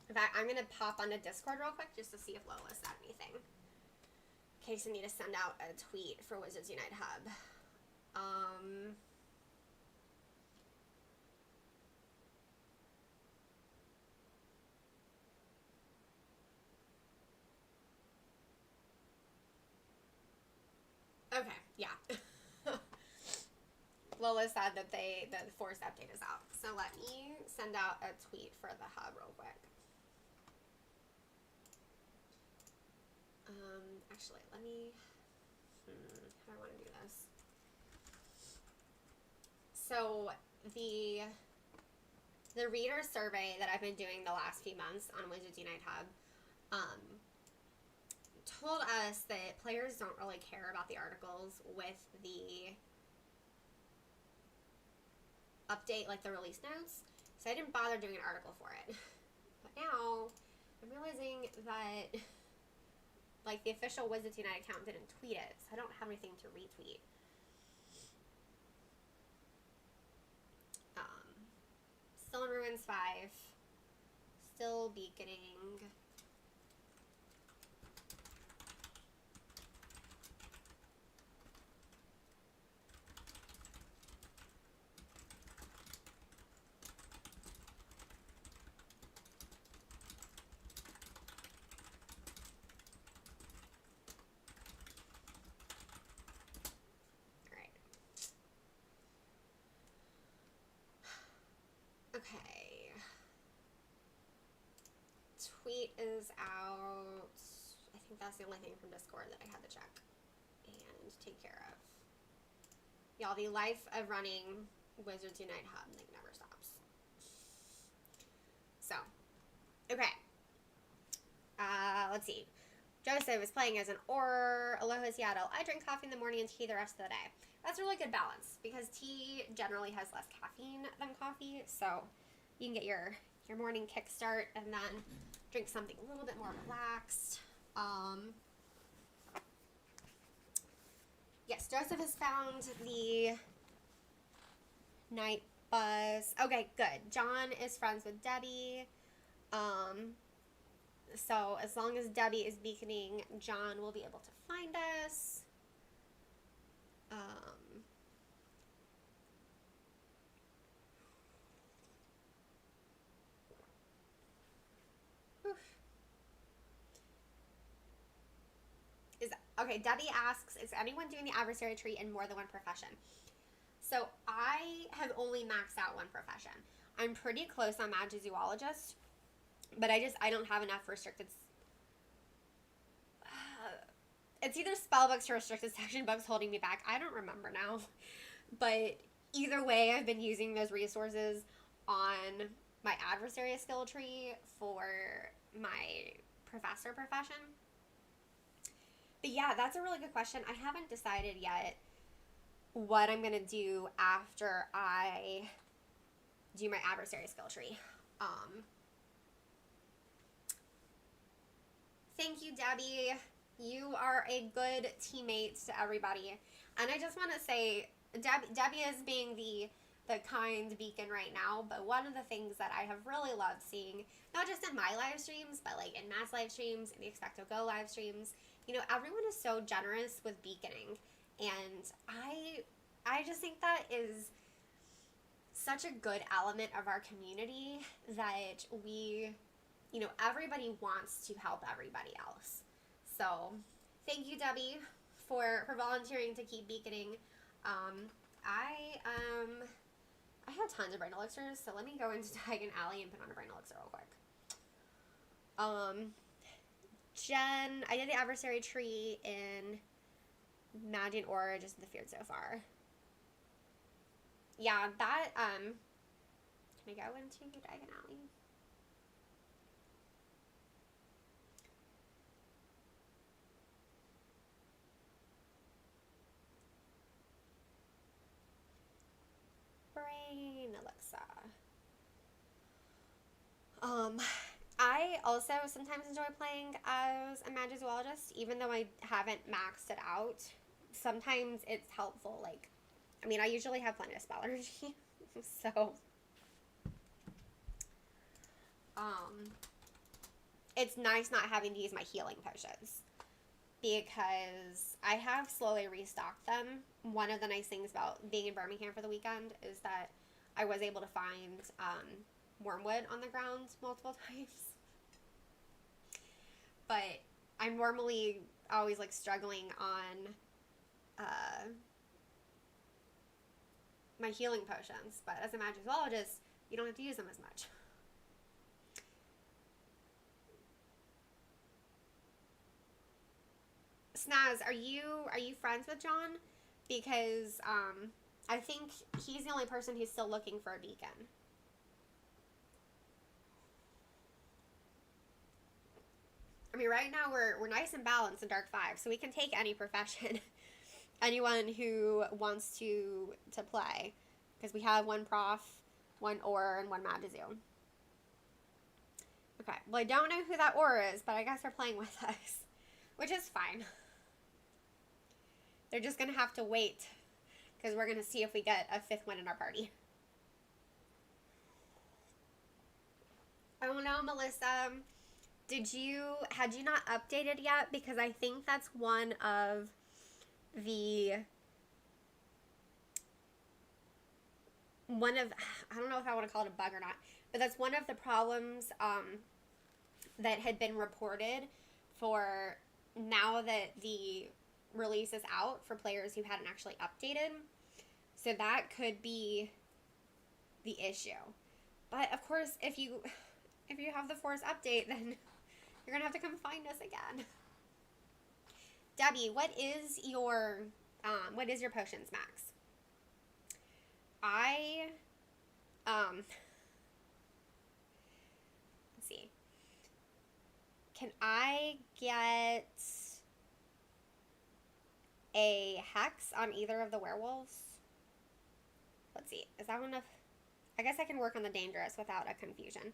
In fact, I'm going to pop onto Discord real quick just to see if Lola said anything. In case I need to send out a tweet for Wizards Unite Hub. Okay, yeah. Lola said that the forced update is out. So let me send out a tweet for the hub real quick. Actually, let me, how do I want to do this? So the reader survey that I've been doing the last few months on Wizards Unite Hub, told us that players don't really care about the articles with the update, like the release notes, so I didn't bother doing an article for it. But now I'm realizing that like the official Wizards Unite account didn't tweet it, so I don't have anything to retweet. Still in Ruins 5, still beaconing. Okay. Tweet is out. I think that's the only thing from Discord that I had to check and take care of. Y'all, the life of running Wizards Unite hub, and it never stops. So, okay. Let's see. Joseph is playing as an Auror. Aloha Seattle. I drink coffee in the morning and tea the rest of the day. That's a really good balance because tea generally has less caffeine than coffee, so you can get your morning kickstart and then drink something a little bit more relaxed. Yes, Joseph has found the night bus. Okay, good. John is friends with Debbie. So as long as Debbie is beaconing, John will be able to find us. Okay, Debbie asks, is anyone doing the adversary tree in more than one profession? So I have only maxed out one profession. I'm pretty close on Magizoologist, but I don't have enough restricted. It's either spell books or restricted section books holding me back. I don't remember now. But either way, I've been using those resources on my adversary skill tree for my professor profession. But yeah, that's a really good question. I haven't decided yet what I'm going to do after I do my adversary skill tree. Thank you, Debbie. You are a good teammate to everybody. And I just want to say, Debbie is being the kind beacon right now, but one of the things that I have really loved seeing, not just in my live streams, but like in Matt's live streams, in the Expecto Go live streams, you know, everyone is so generous with beaconing. And I just think that is such a good element of our community that we, you know, everybody wants to help everybody else. So thank you, Debbie, for volunteering to keep beaconing. I have tons of brain elixirs, so let me go into Diagon Alley and put on a brain elixir real quick. Jen, I did the adversary tree in Magi and Auror, just in the field so far. Yeah, that, can I go into Diagon Alley? Brain elixir. I also sometimes enjoy playing as a Magizoologist, even though I haven't maxed it out. Sometimes it's helpful, like, I mean, I usually have plenty of spell energy, so, it's nice not having to use my healing potions, because I have slowly restocked them. One of the nice things about being in Birmingham for the weekend is that I was able to find, wormwood on the ground multiple times. But I'm normally always like struggling on my healing potions, but as a Magizoologist, you don't have to use them as much. Snaz, are you friends with John? Because I think he's the only person who's still looking for a beacon. I mean, right now we're nice and balanced in Dark 5, so we can take any profession. Anyone who wants to play. Because we have one prof, one Auror, and one Magizu. Okay, well I don't know who that Auror is, but I guess they're playing with us. Which is fine. They're just going to have to wait, because we're going to see if we get a 5th win in our party. Oh no, Melissa. Had you not updated yet? Because I think that's one of the, I don't know if I want to call it a bug or not, but that's one of the problems that had been reported for now that the release is out for players who hadn't actually updated. So that could be the issue. But of course, if you have the Force update, then you're gonna have to come find us again. Debbie, what is your potions max? I, let's see. Can I get a hex on either of the werewolves? Let's see. Is that one of... I guess I can work on the dangerous without a confusion.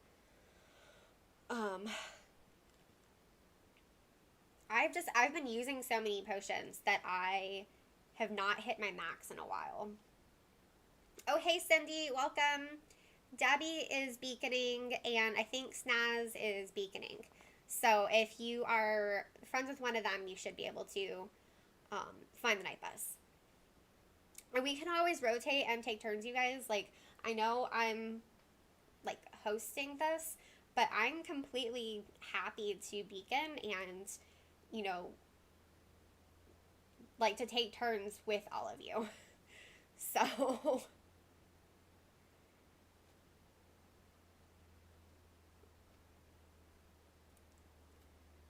I've been using so many potions that I have not hit my max in a while. Oh, hey, Cindy. Welcome. Debbie is beaconing, and I think Snaz is beaconing. So if you are friends with one of them, you should be able to find the night bus. And we can always rotate and take turns, you guys. Like, I know I'm, like, hosting this, but I'm completely happy to beacon and, you know, like, to take turns with all of you. So...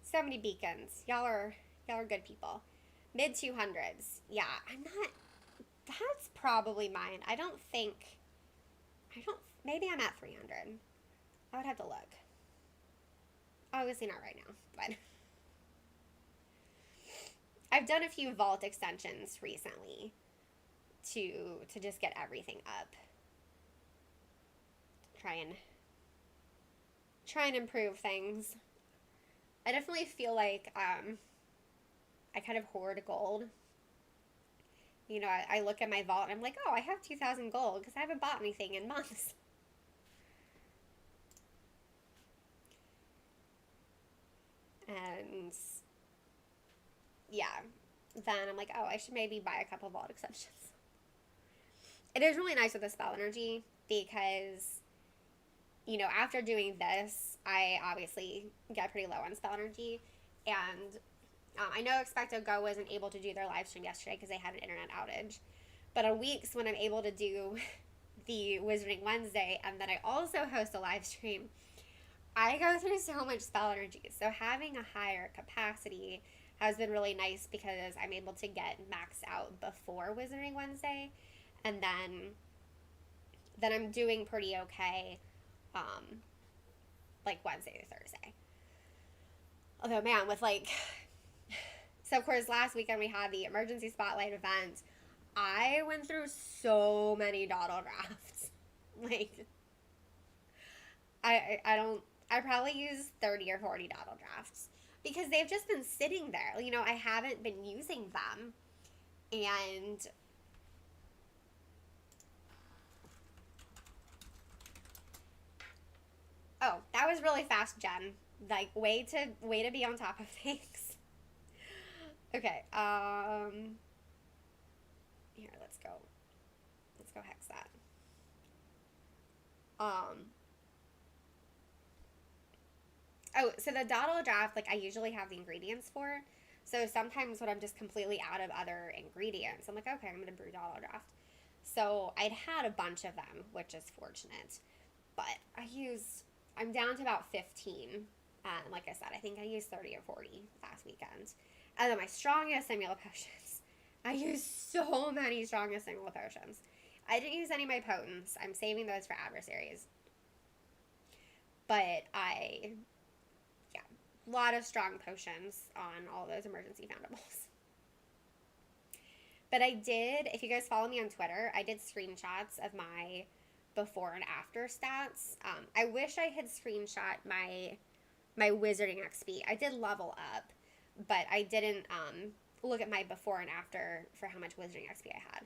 so many beacons. Y'all are good people. Mid 200s. Yeah, I'm not... That's probably mine. Maybe I'm at 300. I would have to look. Obviously not right now, but... I've done a few vault extensions recently to just get everything up. Try and improve things. I definitely feel like I kind of hoard gold. You know, I look at my vault and I'm like, oh, I have 2,000 gold because I haven't bought anything in months. And yeah, then I'm like, oh, I should maybe buy a couple vault extensions. It is really nice with the spell energy because, you know, after doing this, I obviously get pretty low on spell energy. And I know Expecto Go wasn't able to do their live stream yesterday because they had an internet outage. But on weeks when I'm able to do the Wizarding Wednesday and then I also host a live stream, I go through so much spell energy. So having a higher capacity has been really nice because I'm able to get maxed out before Wizarding Wednesday. And then I'm doing pretty okay, like Wednesday to Thursday. Although, man, with like... So, of course, last weekend we had the emergency spotlight event. I went through so many dawdle drafts. Like, I probably used 30 or 40 dawdle drafts. Because they've just been sitting there. You know, I haven't been using them. And... Oh, that was really fast, Jen. Like, way to be on top of things. Okay, here, let's go hex that. Oh, so the dawdle draft, like, I usually have the ingredients for. So sometimes when I'm just completely out of other ingredients, I'm like, okay, I'm going to brew dawdle draft. So I'd had a bunch of them, which is fortunate. But I'm down to about 15. Like I said, I think I used 30 or 40 last weekend. And then my strongest Simula potions. I used so many strongest Simula potions. I didn't use any of my potents. I'm saving those for adversaries. But a lot of strong potions on all those emergency foundables. But I did, if you guys follow me on Twitter, I did screenshots of my before and after stats. I wish I had screenshot my wizarding XP. I did level up, but I didn't look at my before and after for how much wizarding XP I had.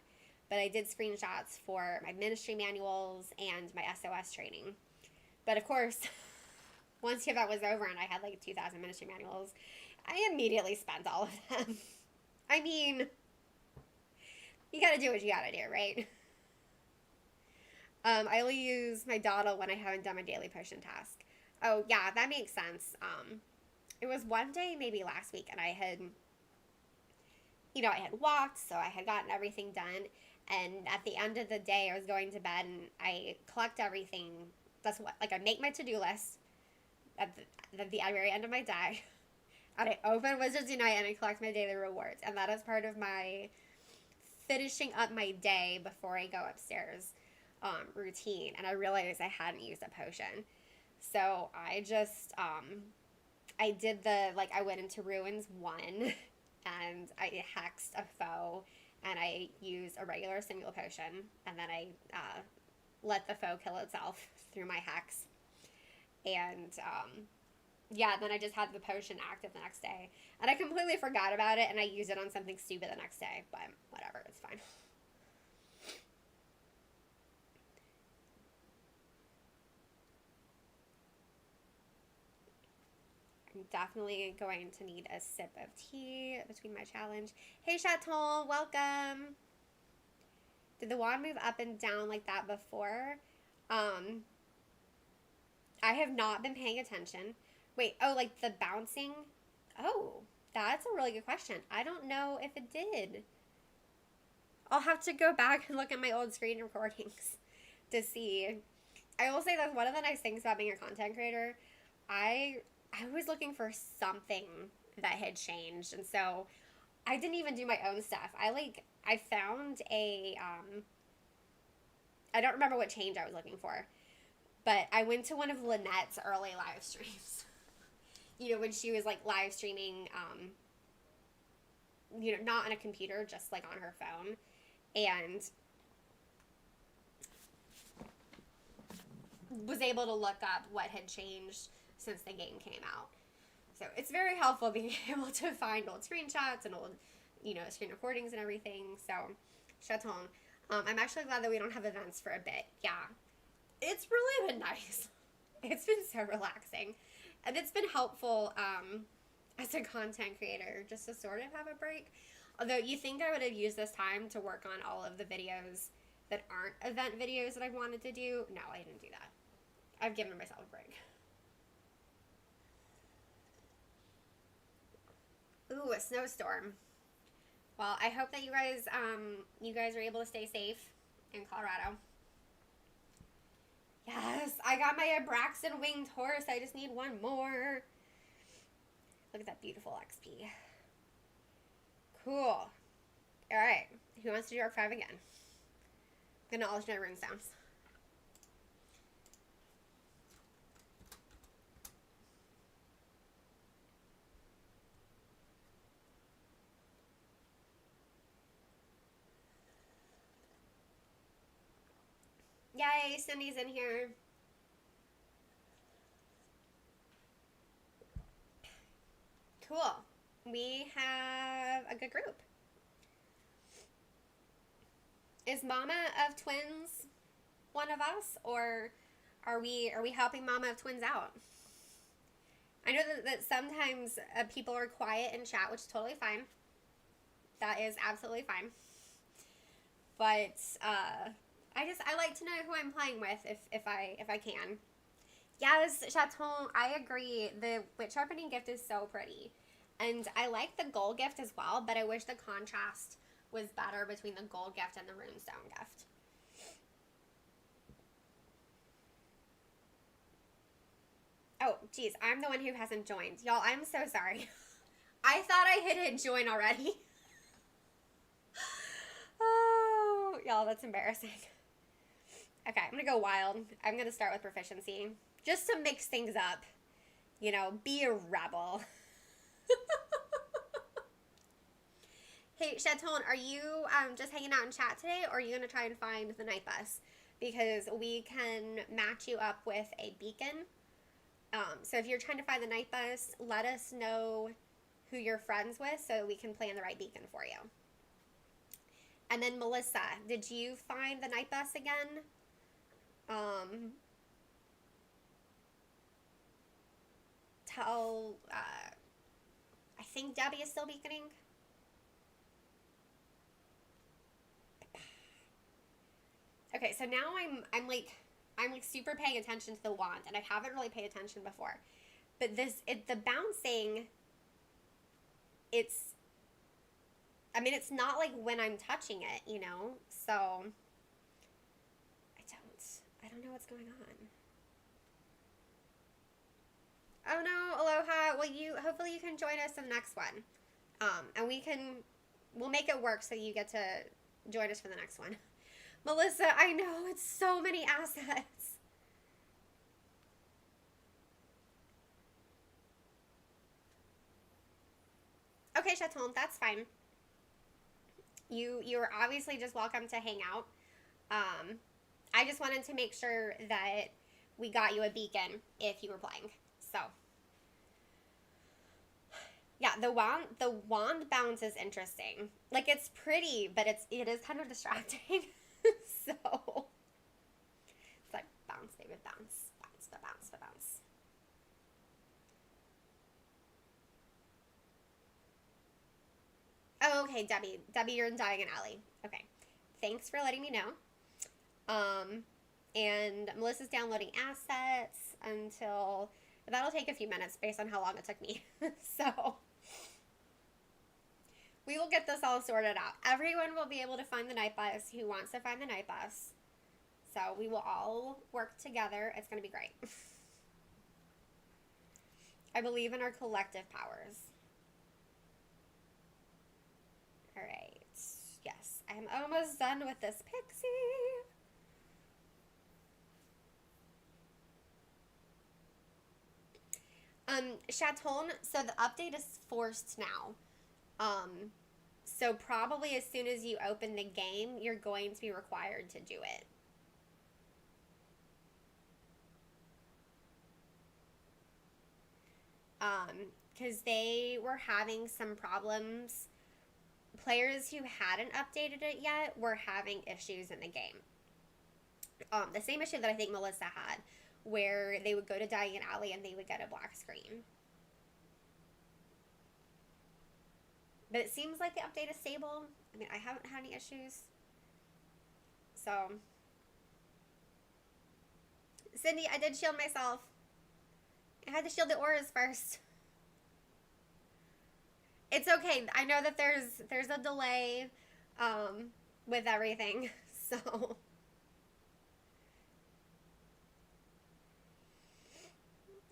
But I did screenshots for my ministry manuals and my SOS training. But of course, once that was over and I had like 2,000 ministry manuals, I immediately spent all of them. I mean, you gotta do what you gotta do, right? I only use my dawdle when I haven't done my daily potion task. Oh, yeah, that makes sense. It was one day, maybe last week, and I had walked, so I had gotten everything done, and at the end of the day, I was going to bed, and I collect everything. I make my to-do list at the very end of my day, and I open Wizards Unite, and I collect my daily rewards, and that is part of my finishing up my day before I go upstairs routine, and I realized I hadn't used a potion. So I just, I did I went into Ruins 1 and I hexed a foe and I used a regular single potion and then I let the foe kill itself through my hex. And yeah, then I just had the potion active the next day. And I completely forgot about it and I used it on something stupid the next day, but whatever, it's fine. I'm definitely going to need a sip of tea between my challenge. Hey Chaton, welcome. Did the wand move up and down like that before? I have not been paying attention. Wait, oh, like the bouncing? Oh, that's a really good question. I don't know if it did. I'll have to go back and look at my old screen recordings to see. I will say that's one of the nice things about being a content creator. I was looking for something that had changed, and so I didn't even do my own stuff. I found a I don't remember what change I was looking for, but I went to one of Lynette's early live streams. You know, when she was like live streaming, you know, not on a computer, just like on her phone, and was able to look up what had changed since the game came out. So it's very helpful being able to find old screenshots and old, you know, screen recordings and everything. So, Chaton. I'm actually glad that we don't have events for a bit. Yeah. It's really been nice. It's been so relaxing. And it's been helpful as a content creator just to sort of have a break. Although you think I would have used this time to work on all of the videos that aren't event videos that I wanted to do. No, I didn't do that. I've given myself a break. Ooh, a snowstorm. Well, I hope that you guys are able to stay safe in Colorado. Yes, I got my Abraxan winged horse. I just need one more. Look at that beautiful XP. Cool. Alright, who wants to do Arc 5 again? I'm gonna alternate rune sounds. Yay, Cindy's in here. Cool. We have a good group. Is Mama of Twins one of us, or are we helping Mama of Twins out? I know that sometimes people are quiet in chat, which is totally fine. That is absolutely fine. But I like to know who I'm playing with if I can. Yes, Chaton, I agree. The Witch Sharpening gift is so pretty. And I like the gold gift as well, but I wish the contrast was better between the gold gift and the runestone gift. Oh, geez, I'm the one who hasn't joined. Y'all, I'm so sorry. I thought I hit join already. Oh, y'all, that's embarrassing. Okay, I'm going to go wild. I'm going to start with proficiency. Just to mix things up. You know, be a rebel. Hey, Chaton, are you just hanging out in chat today, or are you going to try and find the night bus? Because we can match you up with a beacon. So if you're trying to find the night bus, let us know who you're friends with so we can plan the right beacon for you. And then Melissa, did you find the night bus again? I think Debbie is still beaconing. Okay, so now I'm like super paying attention to the wand, and I haven't really paid attention before. But the bouncing, it's not like when I'm touching it, you know? So I don't know what's going on. Oh no, Aloha. Well, hopefully you can join us in the next one. And we'll make it work so you get to join us for the next one. Melissa, I know, it's so many assets. Okay, Chaton, that's fine. You're obviously just welcome to hang out. I just wanted to make sure that we got you a beacon if you were playing. So yeah, the wand bounce is interesting. Like it's pretty, but it is kind of distracting. So it's like bounce, baby, bounce, bounce, but bounce, but bounce. Oh, okay, Debbie. Debbie, you're in Dying Alley. Okay. Thanks for letting me know. Um, and Melissa's downloading assets until that'll take a few minutes based on how long it took me. So we will get this all sorted out. Everyone will be able to find the night bus who wants to find the night bus. So we will all work together. It's going to be great. I believe in our collective powers. All right. Yes, I am almost done with this pixie. Chaton, so the update is forced now. So probably as soon as you open the game, you're going to be required to do it. Because they were having some problems. Players who hadn't updated it yet were having issues in the game. The same issue that I think Melissa had, where they would go to Diagon Alley and they would get a black screen. But it seems like the update is stable. I mean, I haven't had any issues. So, Cindy, I did shield myself. I had to shield the auras first. It's okay. I know that there's a delay with everything. So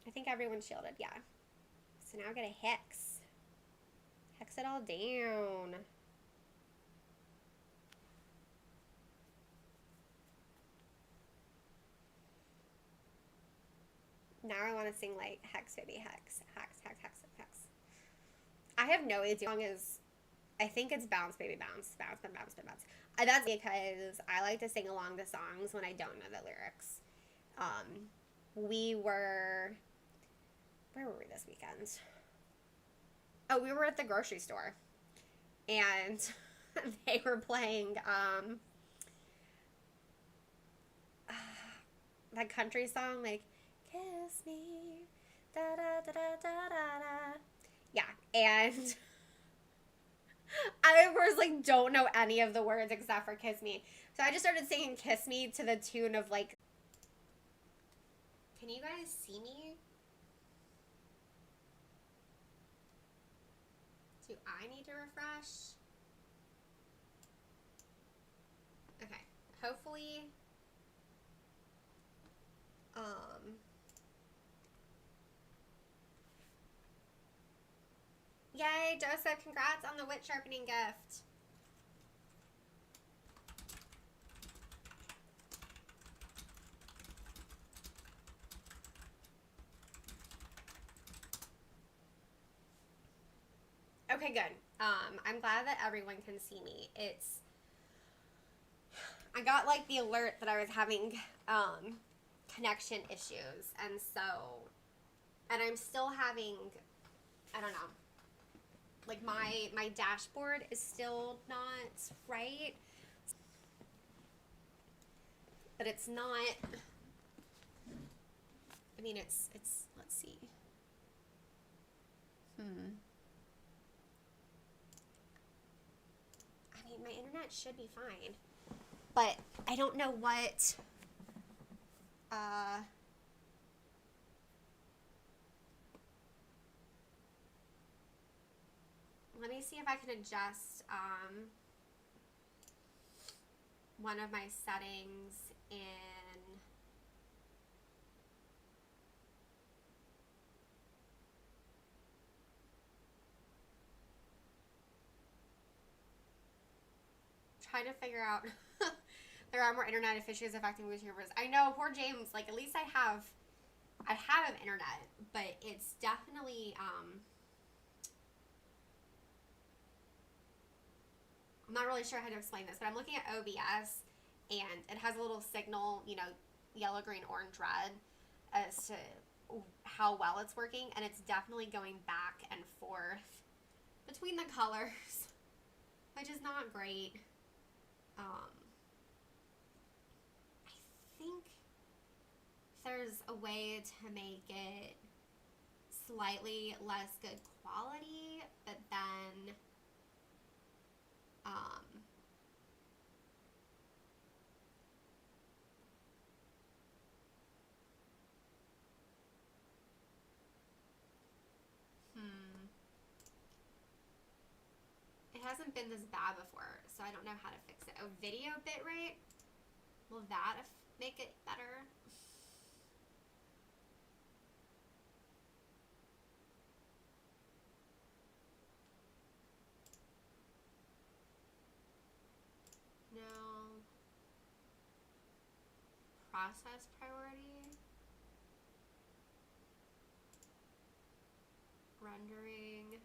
I think everyone's shielded, yeah. So now I get a hex. Hex it all down. Now I want to sing like hex, baby, hex, hex, hex, hex, hex. I have no idea. As long as I think it's bounce, baby, bounce, bounce, bounce, bounce, bounce. That's because I like to sing along the songs when I don't know the lyrics. Where were we this weekend? Oh, we were at the grocery store, and they were playing that country song like "Kiss Me," da da da da da da. Yeah, and I of course like don't know any of the words except for "Kiss Me," so I just started singing "Kiss Me" to the tune of like. Can you guys see me? Do I need to refresh? Okay, hopefully. Yay, Joseph, congrats on the wit sharpening gift. Okay, good. I'm glad that everyone can see me. I got like the alert that I was having connection issues, and I'm still having, I don't know, like my dashboard is still not right, but it's not. I mean, it's. Let's see. I mean, my internet should be fine, but I don't know what. Let me see if I can adjust one of my settings in. Trying to figure out There are more internet issues affecting YouTubers. I know, poor James. Like, at least I have internet, but it's definitely, I'm not really sure how to explain this, but I'm looking at OBS, and it has a little signal, you know, yellow, green, orange, red, as to how well it's working, and it's definitely going back and forth between the colors, which is not great. I think there's a way to make it slightly less good quality, but then it hasn't been this bad before, so I don't know how to fix it. Oh, video bitrate? Will that make it better? No. Process priority. Rendering.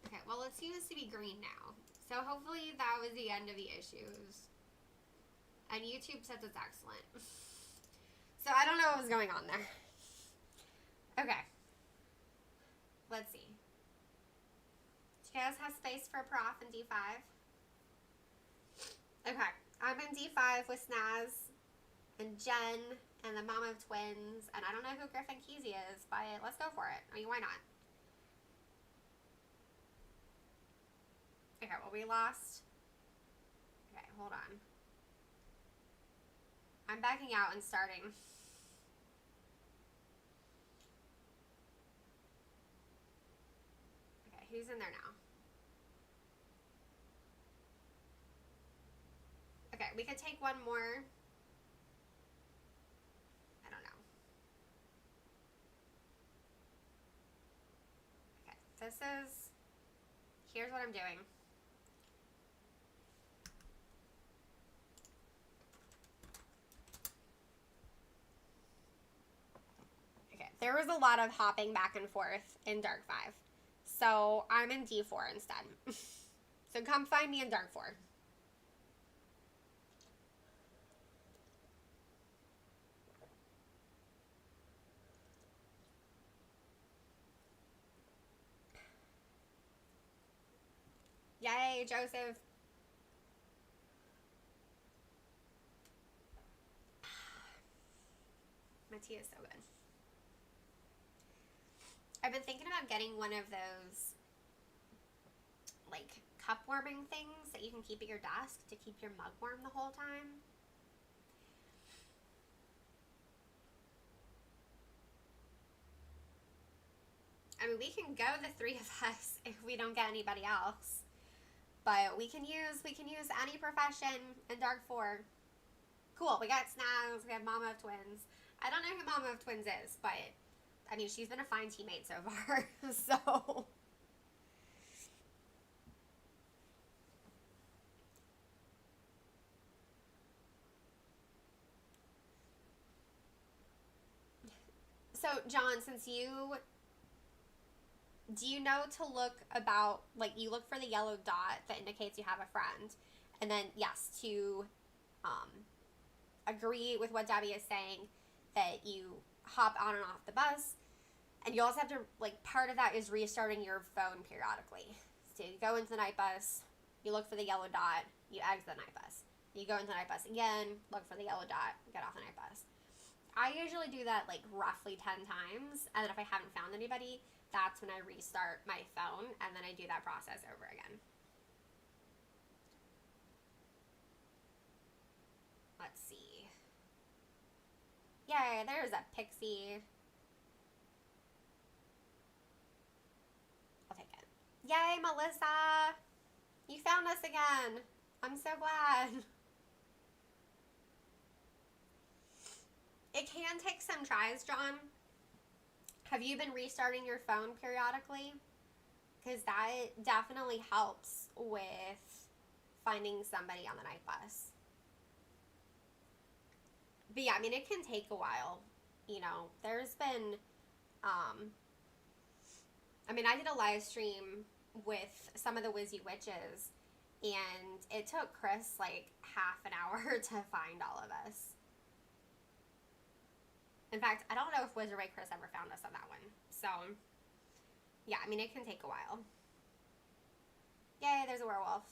Okay, well, it seems to be green now. So hopefully that was the end of the issues. And YouTube says it's excellent. So I don't know what was going on there. Okay. Let's see. Do you guys have space for prof in D5? Okay. I'm in D5 with Snaz and Jen and the mom of twins. And I don't know who Griffin Kesey is, but let's go for it. I mean, why not? Okay, well, we lost. Okay, hold on. I'm backing out and starting. Okay, who's in there now? Okay, we could take one more. I don't know. Okay, here's what I'm doing. Okay, there was a lot of hopping back and forth in Dark 5. So I'm in D4 instead. So come find me in Dark 4. Yay, Joseph. My tea is so good. I've been thinking about getting one of those, like, cup warming things that you can keep at your desk to keep your mug warm the whole time. I mean, we can go the three of us if we don't get anybody else. But we can use any profession in Dark 4. Cool, we got Snaz, we have Mama of Twins. I don't know who Mama of Twins is, but I mean, she's been a fine teammate so far. So John, do you know to look about, like, you look for the yellow dot that indicates you have a friend, and then, yes, to agree with what Debbie is saying, that you hop on and off the bus, and you also have to, like, part of that is restarting your phone periodically. So you go into the night bus, you look for the yellow dot, you exit the night bus. You go into the night bus again, look for the yellow dot, get off the night bus. I usually do that, like, roughly 10 times, and then if I haven't found anybody, that's when I restart my phone, and then I do that process over again. Let's see. Yay, there's a pixie. I'll take it. Yay, Melissa! You found us again. I'm so glad. It can take some tries, John. Have you been restarting your phone periodically? because that definitely helps with finding somebody on the night bus. But yeah, I mean, it can take a while. You know, there's been, I mean, I did a live stream with some of the Wizzy Witches, and it took Chris like half an hour to find all of us. In fact, I don't know if Wizardway Chris ever found us on that one. So, yeah, I mean, it can take a while. Yay, there's a werewolf.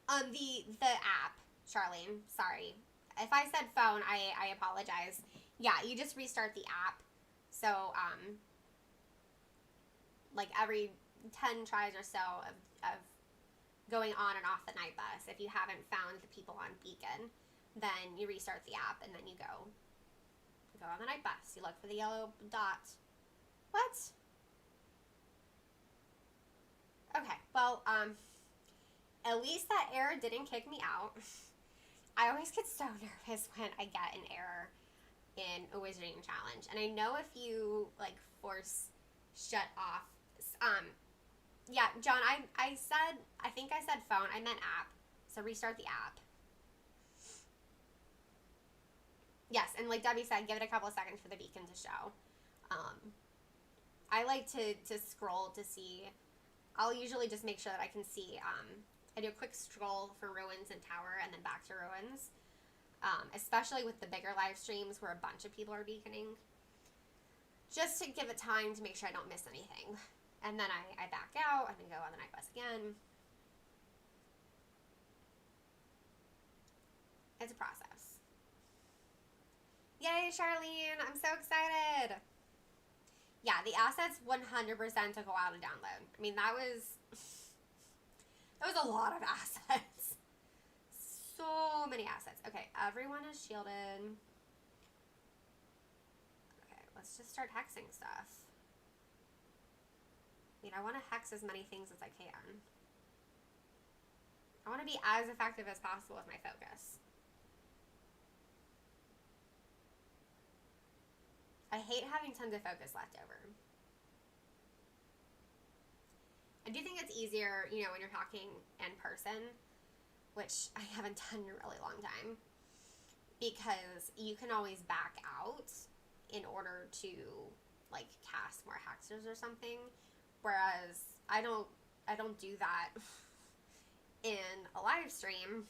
The app, Charlene, sorry. If I said phone, I apologize. Yeah, you just restart the app. So, like every 10 tries or so of going on and off the night bus, if you haven't found the people on Beacon, then you restart the app and then you go on the night bus. You look for the yellow dot. What? Okay, well, at least that error didn't kick me out. I always get so nervous when I get an error in a wizarding challenge. And I know if you, like, force shut off, yeah, John, I think I said phone, I meant app. So restart the app. Yes, and like Debbie said, give it a couple of seconds for the beacon to show. I like to scroll to see. I'll usually just make sure that I can see. I do a quick scroll for ruins and tower and then back to ruins. Especially with the bigger live streams where a bunch of people are beaconing. Just to give it time to make sure I don't miss anything. And then I back out and then go on the night bus again. It's a process. Yay, Charlene! I'm so excited! Yeah, the assets 100% took a while to download. I mean, that was a lot of assets. So many assets. Okay, everyone is shielded. Okay, let's just start hexing stuff. I mean, I want to hex as many things as I can. I want to be as effective as possible with my focus. I hate having tons of focus left over. I do think it's easier, you know, when you're talking in person, which I haven't done in a really long time, because you can always back out in order to, like, cast more hexers or something, whereas I don't do that in a live stream.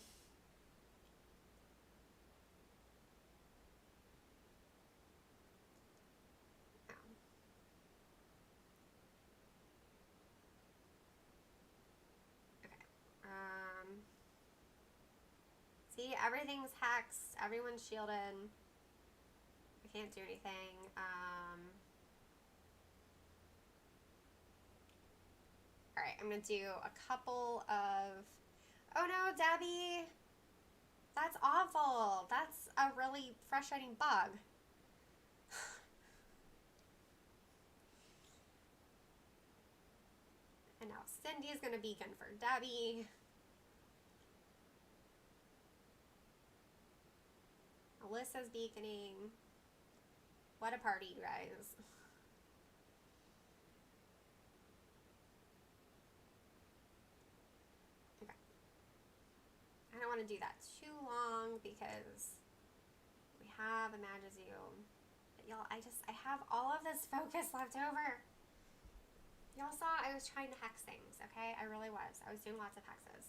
See, everything's hexed. Everyone's shielded. I can't do anything. Alright, I'm going to do a couple of... Oh no, Debbie! That's awful. That's a really frustrating bug. And now Cindy's going to beacon for Debbie. Alyssa's beaconing. What a party, you guys. Okay. I don't want to do that too long because we have a Magizoom. But y'all, I have all of this focus left over. Y'all saw I was trying to hex things, okay? I really was. I was doing lots of hexes.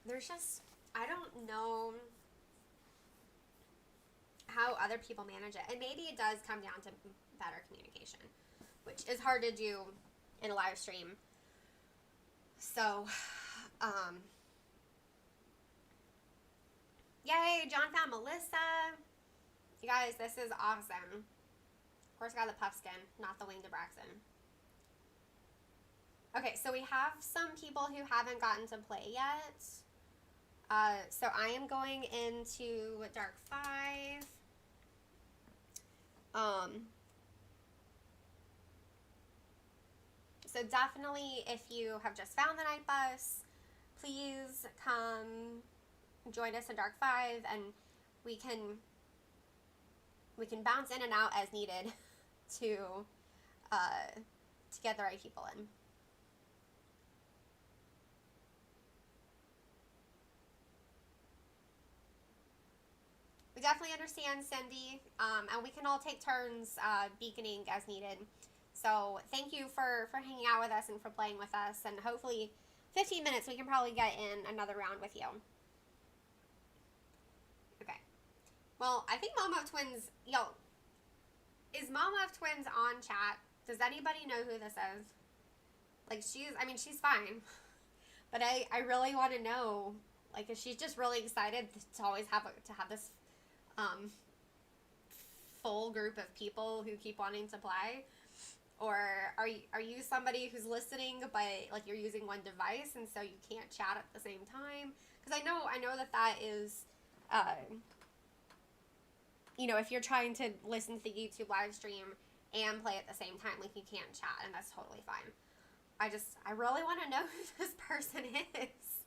There's just, I don't know how other people manage it. And maybe it does come down to better communication, which is hard to do in a live stream. So, yay, John found Melissa. You guys, this is awesome. Of course, I got the puff skin, not the winged Abraxan. Okay, so we have some people who haven't gotten to play yet. So I am going into Dark 5. So So definitely, if you have just found the night bus, please come join us in Dark 5, and we can bounce in and out as needed to get the right people in. We definitely understand, Cindy, and we can all take turns beaconing as needed. So thank you for hanging out with us and for playing with us, and hopefully 15 minutes we can probably get in another round with you. Okay. Well, I think Mama of Twins, is Mama of Twins on chat? Does anybody know who this is? Like, she's fine. But I really want to know, like, if she's just really excited to always have this full group of people who keep wanting to play, or are you somebody who's listening but like you're using one device and so you can't chat at the same time? Because I know that is if you're trying to listen to the YouTube live stream and play at the same time, like, you can't chat, and that's totally fine. I really want to know who this person is.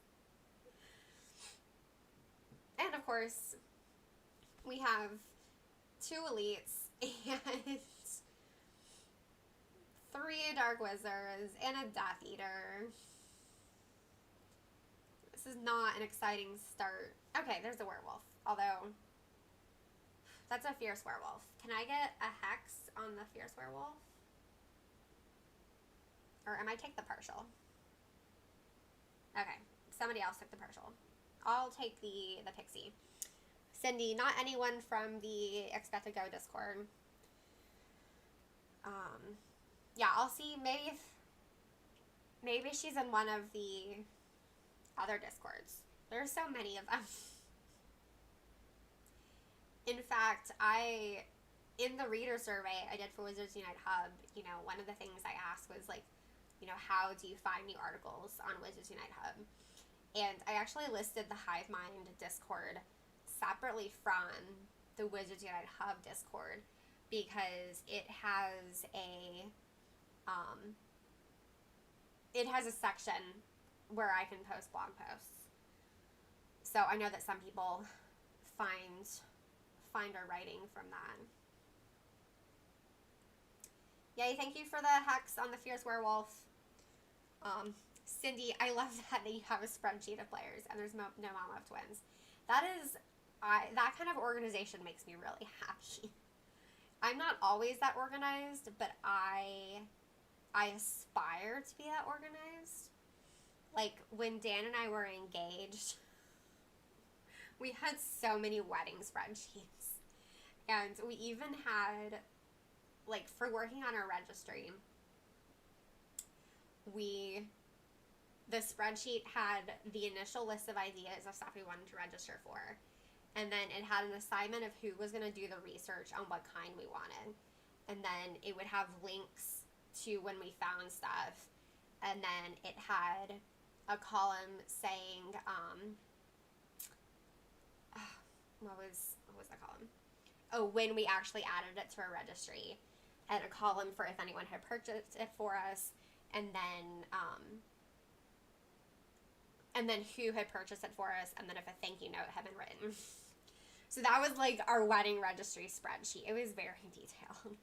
And of course, we have 2 elites and 3 dark wizards and a Death Eater. This is not an exciting start. Okay, there's a werewolf, although that's a fierce werewolf. Can I get a hex on the fierce werewolf? Or am I take the partial? Okay, somebody else took the partial. I'll take the pixie. Cindy, not anyone from the Expect to Go Discord. Yeah, I'll see. Maybe she's in one of the other Discords. There's so many of them. In fact, in the reader survey I did for Wizards Unite Hub, one of the things I asked was, like, how do you find new articles on Wizards Unite Hub? And I actually listed the Hive Mind Discord separately from the Wizards Unite Hub Discord, because it has a section where I can post blog posts. So I know that some people find our writing from that. Yay, thank you for the hex on the fierce werewolf. Cindy, I love that you have a spreadsheet of players and there's no Mama of Twins. That kind of organization makes me really happy. I'm not always that organized, but I aspire to be that organized. Like, when Dan and I were engaged, we had so many wedding spreadsheets. And we even had, like, for working on our registry, the spreadsheet had the initial list of ideas of stuff we wanted to register for. And then it had an assignment of who was going to do the research on what kind we wanted. And then it would have links to when we found stuff. And then it had a column saying, what was the column? Oh, when we actually added it to our registry. And a column for if anyone had purchased it for us. And then who had purchased it for us, and then if a thank you note had been written. So that was like our wedding registry spreadsheet. It was very detailed.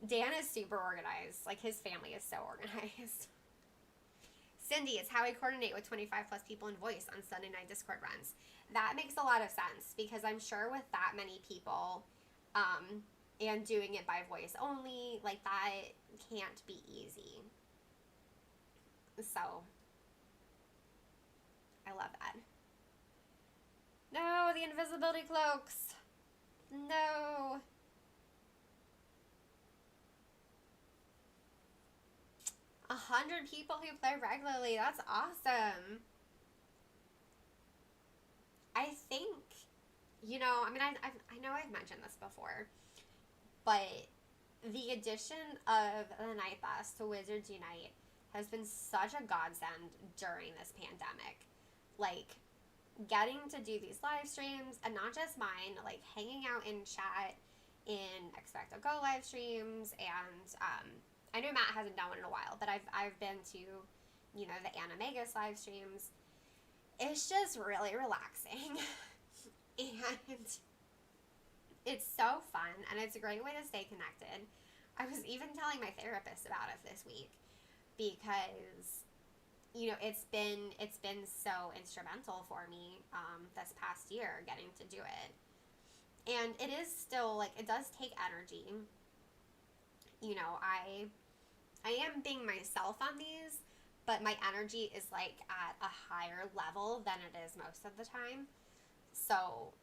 Dan is super organized. Like, his family is so organized. Cindy, it's how I coordinate with 25 plus people in voice on Sunday night Discord runs. That makes a lot of sense, because I'm sure with that many people, and doing it by voice only, like, that can't be easy. So, I love that. No, the invisibility cloaks. No. A 100 people who play regularly. That's awesome. I think, I know I've mentioned this before, but the addition of the Night Bus to Wizards Unite has been such a godsend during this pandemic. Like, getting to do these live streams, and not just mine, like, hanging out in chat in Expect to Go live streams, and I know Matt hasn't done one in a while, but I've been to, you know, the Animagus live streams. It's just really relaxing. And it's so fun, and it's a great way to stay connected. I was even telling my therapist about it this week because, you know, it's been so instrumental for me this past year getting to do it. And it is still, like, it does take energy. You know, I am being myself on these, but my energy is, like, at a higher level than it is most of the time. So,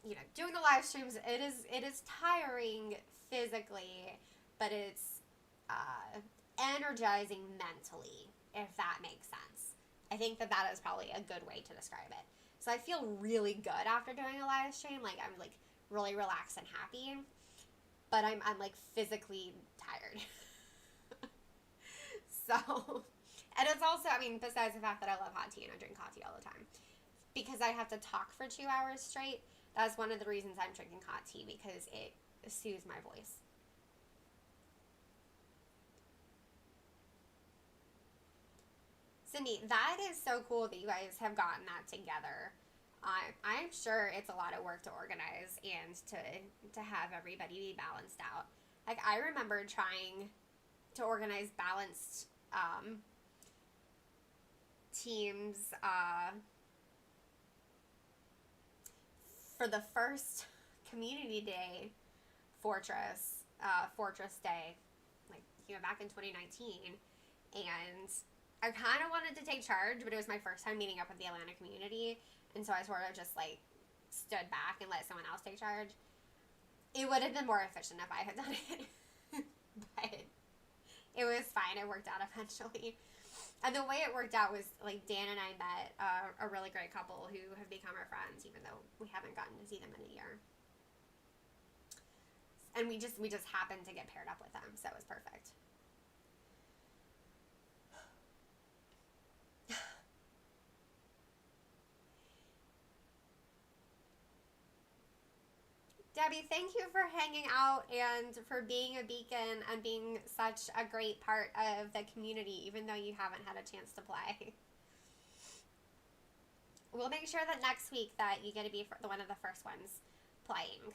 you know, doing the live streams, it is tiring physically, but it's energizing mentally, if that makes sense. I think that is probably a good way to describe it. So I feel really good after doing a live stream. Like, I'm, like, really relaxed and happy, but I'm like, physically tired. So, and it's also, I mean, besides the fact that I love hot tea and I drink hot tea all the time, because I have to talk for 2 hours straight, that's one of the reasons I'm drinking hot tea, because it soothes my voice. Cindy, that is so cool that you guys have gotten that together. I'm sure it's a lot of work to organize and to have everybody be balanced out. Like, I remember trying to organize balanced teams for the first community day Fortress Day, like, you know, back in 2019, and I kind of wanted to take charge, but it was my first time meeting up with the Atlanta community, and so I sort of just, like, stood back and let someone else take charge. It would have been more efficient if I had done it, but it was fine. It worked out eventually. And the way it worked out was, like, Dan and I met a really great couple who have become our friends, even though we haven't gotten to see them in a year. And we just happened to get paired up with them, so it was perfect. Debbie, thank you for hanging out and for being a beacon and being such a great part of the community, even though you haven't had a chance to play. We'll make sure that next week that you get to be one of the first ones playing.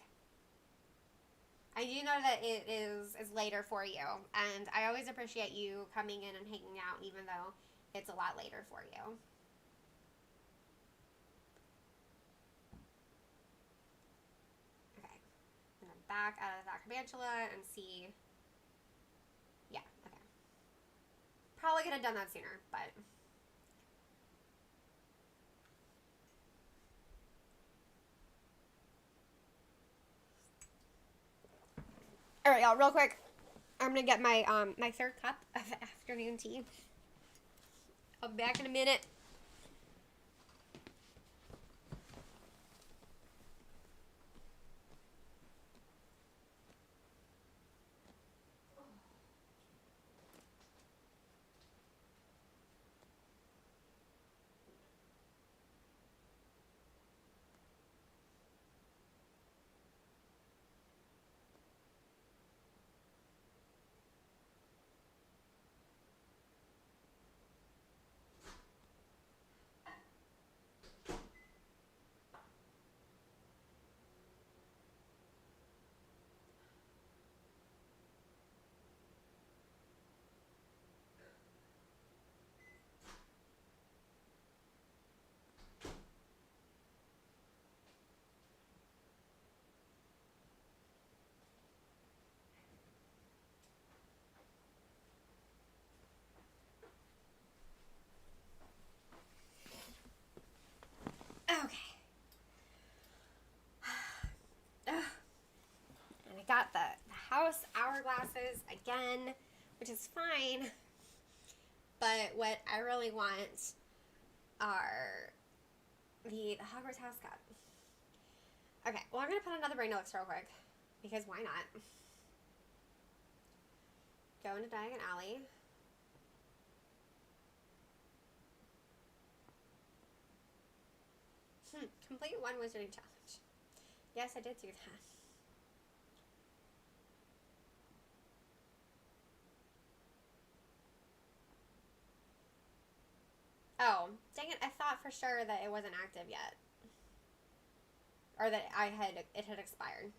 I do know that it is later for you, and I always appreciate you coming in and hanging out, even though it's a lot later for you. Back out of that tarantula and see. Yeah, okay. Probably could have done that sooner, but. All right, y'all. Real quick, I'm gonna get my my third cup of afternoon tea. I'll be back in a minute. Okay. And I got the house hourglasses again, which is fine. But what I really want are the Hogwarts house cup. Okay, well, I'm going to put another brain notes real quick, because why not? Go into Diagon Alley. Complete one wizarding challenge. Yes, I did do that. Oh, dang it! I thought for sure that it wasn't active yet, or that it had expired.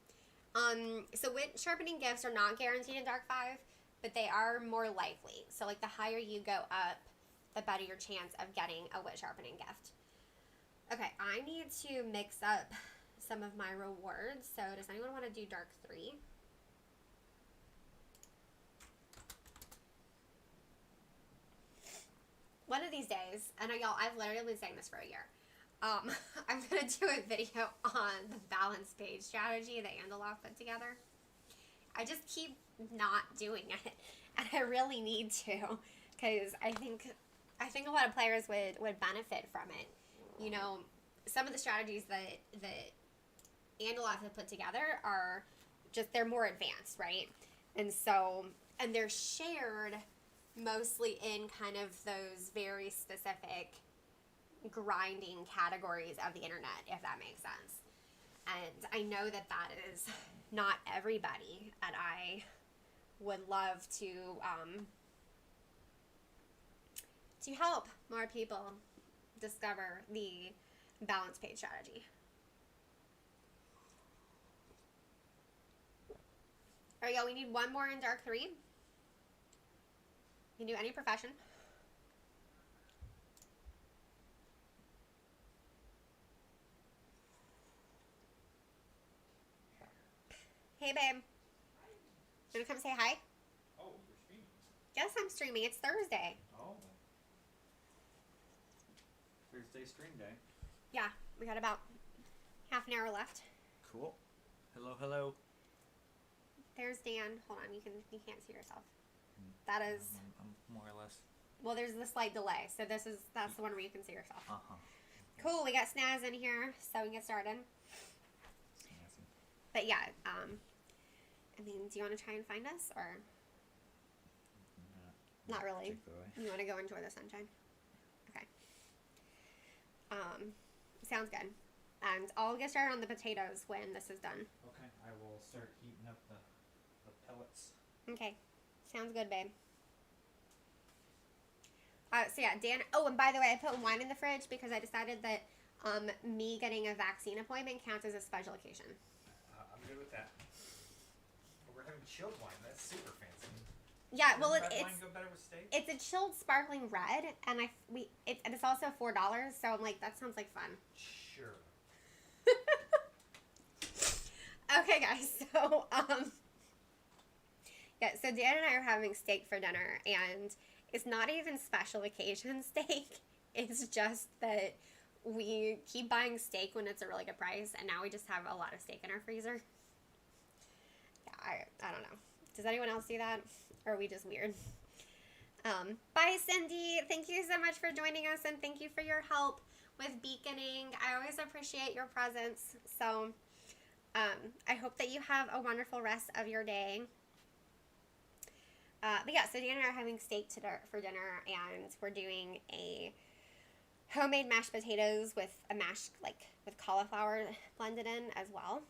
So wit sharpening gifts are not guaranteed in Dark 5, but they are more likely. So like the higher you go up, the better your chance of getting a wit sharpening gift. Okay, I need to mix up some of my rewards. So does anyone want to do Dark 3? One of these days, and y'all, I've literally been saying this for a year. I'm gonna do a video on the balance page strategy that Andalov put together. I just keep not doing it, and I really need to, because I think a lot of players would benefit from it. You know, some of the strategies that Andalov has put together are just, they're more advanced, right? And they're shared mostly in kind of those very specific grinding categories of the internet, if that makes sense. And I know that is not everybody, and I would love to help more people discover the balance page strategy. There we go. We need one more in Dark 3. You can do any profession. Hey, babe. You want to come say hi? Oh, you're streaming? Yes, I'm streaming. It's Thursday. Oh. Thursday stream day. Yeah, we got about half an hour left. Cool. Hello, hello. There's Dan. Hold on, you can't see yourself. That is... I'm more or less... Well, there's the slight delay, so that's the one where you can see yourself. Uh-huh. Cool, we got Snaz in here, so we can get started. Snazzy. But yeah, I mean, do you want to try and find us, or? Not really. You want to go enjoy the sunshine? Okay. Sounds good. And I'll get started on the potatoes when this is done. Okay, I will start heating up the pellets. Okay. Sounds good, babe. So yeah, Dan. Oh, and by the way, I put wine in the fridge because I decided that me getting a vaccine appointment counts as a special occasion. I'm good with that. But we're having chilled wine. That's super fancy. Yeah, well, red wine go better with steak? It's a chilled sparkling red, and it's also $4. So I'm like, that sounds like fun. Sure. Okay, guys. So yeah. So Dan and I are having steak for dinner, and it's not even special occasion steak. It's just that we keep buying steak when it's a really good price, and now we just have a lot of steak in our freezer. Yeah, I don't know. Does anyone else do that? Or are we just weird? Bye, Cindy. Thank you so much for joining us, and thank you for your help with beaconing. I always appreciate your presence. So I hope that you have a wonderful rest of your day. But yeah, so Dan and I are having steak for dinner, and we're doing a homemade mashed potatoes with a mashed, with cauliflower blended in as well.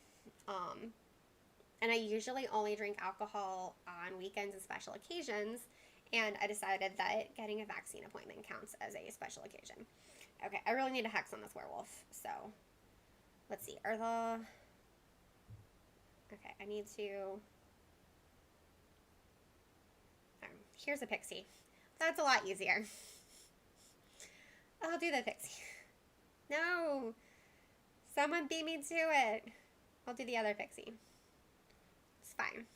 And I usually only drink alcohol on weekends and special occasions, and I decided that getting a vaccine appointment counts as a special occasion. Okay, I really need a hex on this werewolf, so let's see. Okay, I need to... Here's a pixie. That's a lot easier. I'll do the pixie. No! Someone beat me to it. I'll do the other pixie. It's fine.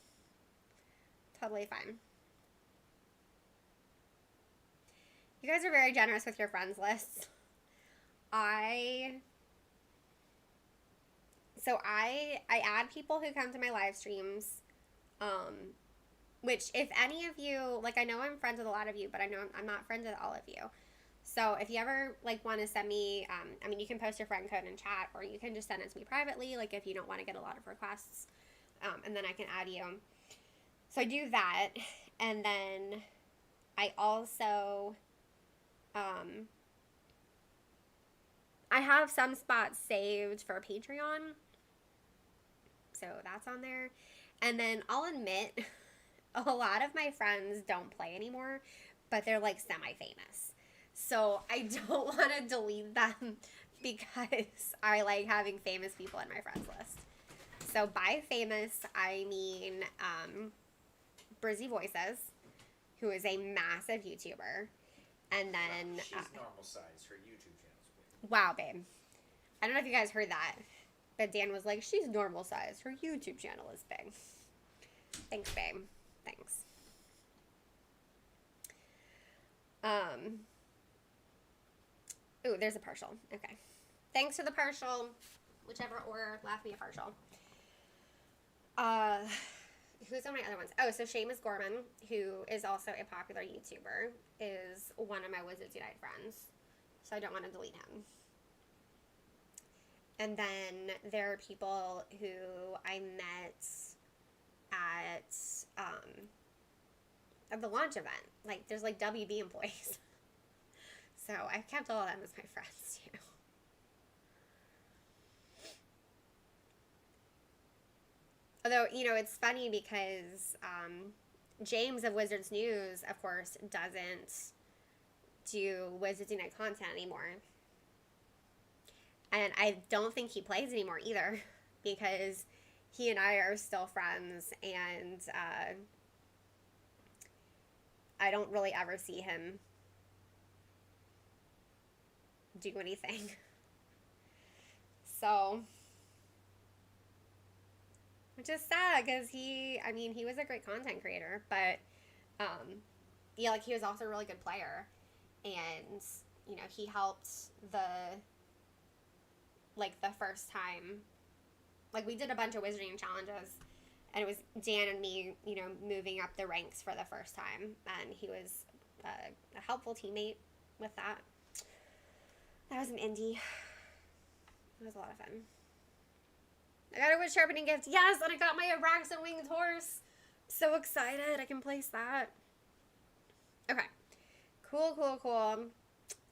Totally fine. You guys are very generous with your friends lists. I add people who come to my live streams, which if any of you, I know I'm friends with a lot of you, but I know I'm not friends with all of you. So if you ever, want to send me, you can post your friend code in chat, or you can just send it to me privately, if you don't want to get a lot of requests, and then I can add you. So I do that, and then I also, I have some spots saved for Patreon, so that's on there. And then I'll admit, a lot of my friends don't play anymore, but they're semi-famous. So I don't want to delete them because I like having famous people in my friends list. So by famous, I mean Brizzy Voices, who is a massive YouTuber. And then... She's normal size. Her YouTube channel's big. Wow, babe. I don't know if you guys heard that, but Dan was like, she's normal size. Her YouTube channel is big. Thanks, babe. Thanks. Ooh, there's a partial. Okay. Thanks for the partial. Whichever order left me a partial. Who's on my other ones? Oh, so Seamus Gorman, who is also a popular YouTuber, is one of my Wizards Unite friends. So I don't want to delete him. And then there are people who I met at the launch event. Like, there's like WB employees. So I've kept all of them as my friends too. Although, you know, it's funny because James of Wizards News, of course, doesn't do Wizards Unite content anymore. And I don't think he plays anymore either, because he and I are still friends, and I don't really ever see him do anything. So, which is sad, because he was a great content creator, but yeah, like, he was also a really good player, and, you know, he helped the first time, like, we did a bunch of wizarding challenges, and it was Dan and me, you know, moving up the ranks for the first time, and he was a helpful teammate with that. That was an indie. It was a lot of fun. I got a wood sharpening gift, yes, and I got my Abraxan winged horse. So excited, I can place that. Okay, cool.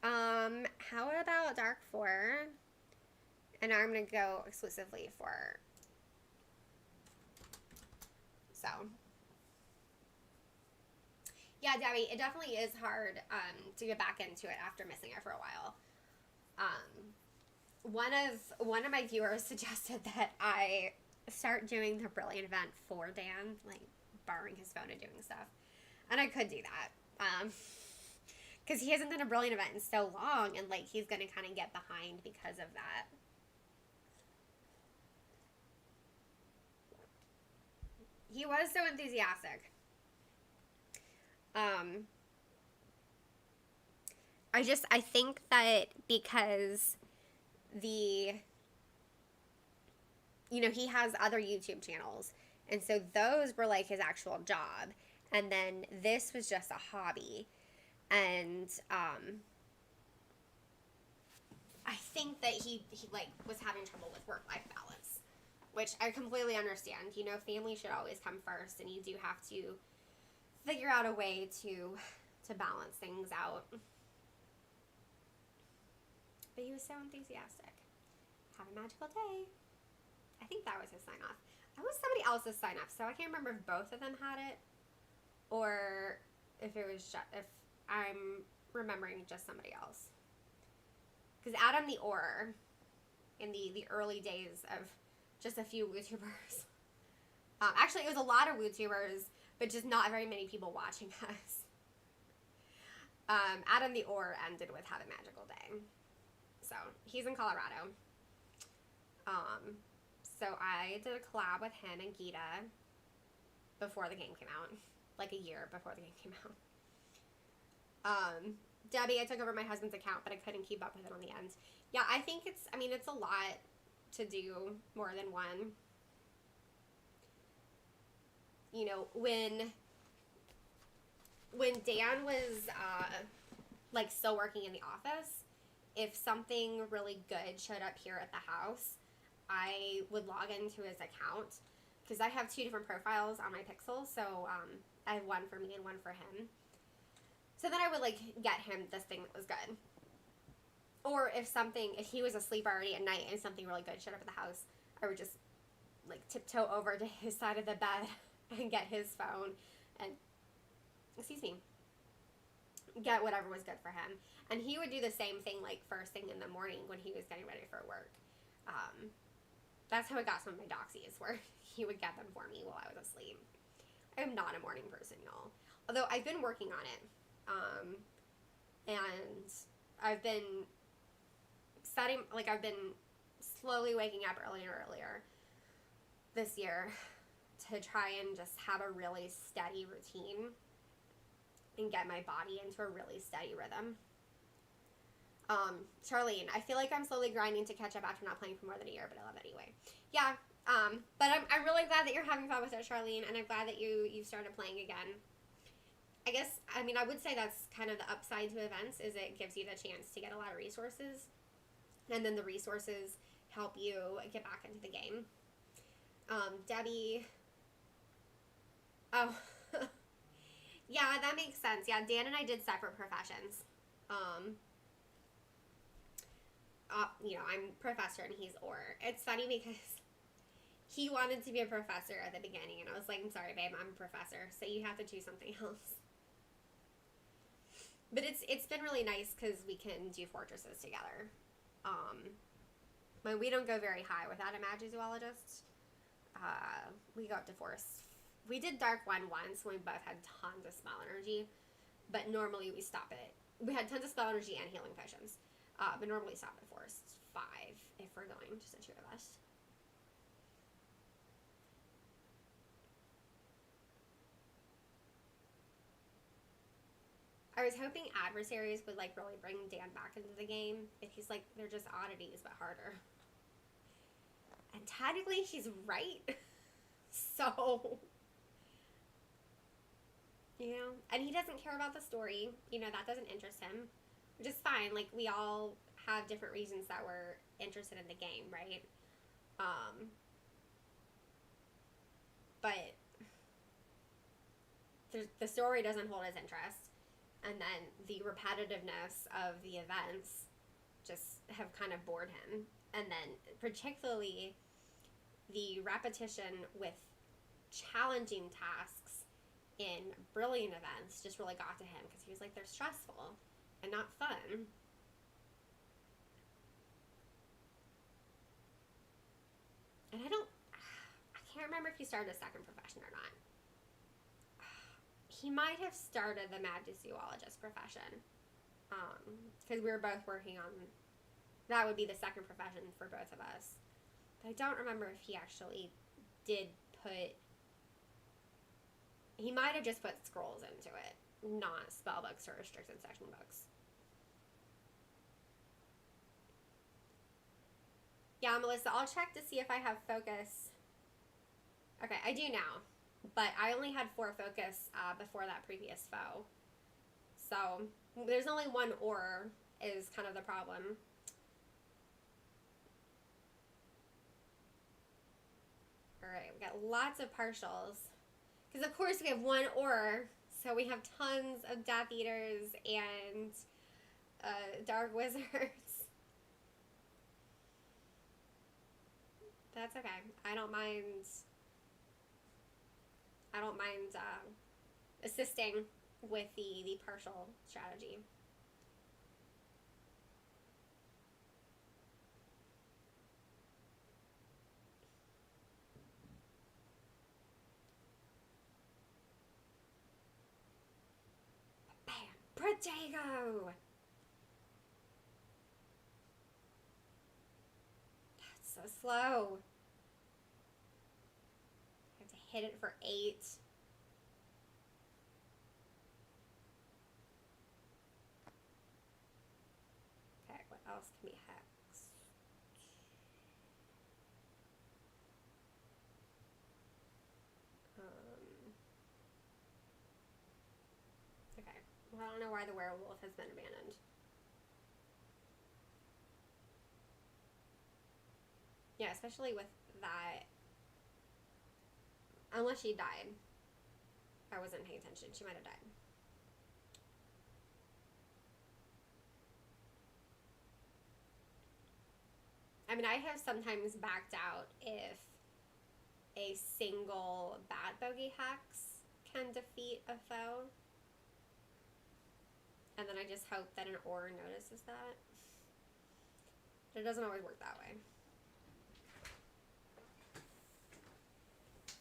How about Dark 4? And now I'm going to go exclusively for... So. Yeah, Debbie, it definitely is hard to get back into it after missing it for a while. One of my viewers suggested that I start doing the Brilliant event for Dan, like borrowing his phone and doing stuff. And I could do that. Because he hasn't done a Brilliant event in so long, and like he's going to kind of get behind because of that. He was so enthusiastic. I think that because you know, he has other YouTube channels, and so those were like his actual job, and then this was just a hobby, and I think that he like was having trouble with work-life balance, which I completely understand. You know, family should always come first, and you do have to figure out a way to balance things out. But he was so enthusiastic. Have a magical day. I think that was his sign off. That was somebody else's sign off, so I can't remember if both of them had it, or if it was if I'm remembering just somebody else. Because Adam the Orr, in the early days of just a few WooTubers, actually it was a lot of WooTubers, but just not very many people watching us. Adam the Orr ended with Have a Magical Day. So, he's in Colorado. So I did a collab with him and Gita before the game came out. Like a year before the game came out. Debbie, I took over my husband's account, but I couldn't keep up with it on the end. Yeah, I think it's a lot to do more than one. You know, when Dan was, like, still working in the office, if something really good showed up here at the house, I would log into his account, because I have two different profiles on my Pixel, so I have one for me and one for him. So then I would, like, get him this thing that was good. Or if he was asleep already at night and something really good showed up at the house, I would just, like, tiptoe over to his side of the bed and get his phone and, get whatever was good for him. And he would do the same thing, like, first thing in the morning when he was getting ready for work. That's how I got some of my doxies, where he would get them for me while I was asleep. I am not a morning person, y'all. Although I've been working on it. And I've been I've been slowly waking up earlier and earlier this year to try and just have a really steady routine and get my body into a really steady rhythm. Charlene, I feel like I'm slowly grinding to catch up after not playing for more than a year, but I love it anyway. Yeah, but I'm really glad that you're having fun with it, Charlene, and I'm glad that you started playing again. I guess, I mean, I would say that's kind of the upside to events, is it gives you the chance to get a lot of resources, and then the resources help you get back into the game. Debbie, oh, yeah, that makes sense. Yeah, Dan and I did separate professions. I'm professor and he's or. It's funny because he wanted to be a professor at the beginning, and I was like, I'm sorry, babe, I'm a professor, so you have to choose something else. But it's been really nice because we can do fortresses together. But we don't go very high without a Magizoologist. We go up to forest. We did Dark 1 once when we both had tons of spell energy, but normally we stop it. We had tons of spell energy and healing potions. But normally stop at forest 5 if we're going, just the two of us. I was hoping adversaries would like really bring Dan back into the game. If he's like, they're just oddities but harder. And technically he's right. So, and he doesn't care about the story. That doesn't interest him. Which is fine. Like, we all have different reasons that we're interested in the game, right? But the story doesn't hold his interest. And then the repetitiveness of the events just have kind of bored him. And then particularly the repetition with challenging tasks in brilliant events just really got to him because he was like, they're stressful and not fun. And I can't remember if he started a second profession or not. He might have started the Magizoologist profession. Because we were both working on, that would be the second profession for both of us. But I don't remember if he actually did he might have just put scrolls into it, not spell books or restricted section books. Yeah, Melissa, I'll check to see if I have focus. Okay, I do now. But I only had 4 focus before that previous foe. So, there's only one or is kind of the problem. Alright, we got lots of partials. Because of course we have 1 or, so we have tons of Death Eaters and Dark Wizards. That's okay. I don't mind assisting with the partial strategy. Bam! Protego! That's so slow. I have to hit it for 8. Okay, what else can be hexed? Okay, well, I don't know why the werewolf has been abandoned. Yeah, especially with that. Unless she died. I wasn't paying attention. She might have died. I mean, I have sometimes backed out if a single bad bogey hex can defeat a foe. And then I just hope that an or notices that. But it doesn't always work that way.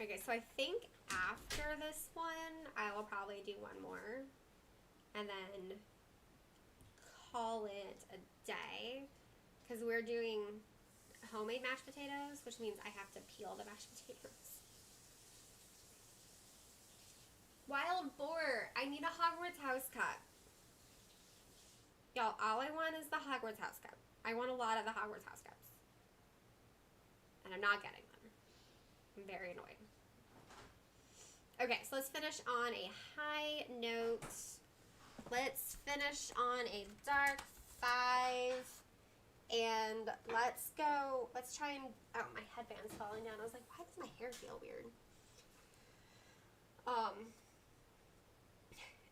Okay, so I think after this one, I will probably do one more. And then call it a day. Because we're doing homemade mashed potatoes, which means I have to peel the mashed potatoes. Wild boar. I need a Hogwarts house cup. Y'all, all I want is the Hogwarts house cup. I want a lot of the Hogwarts house cups. And I'm not getting them. I'm very annoyed. Okay, so let's finish on a high note. Let's finish on a dark 5. And let's go, let's try and, oh, my headband's falling down. I was like, why does my hair feel weird?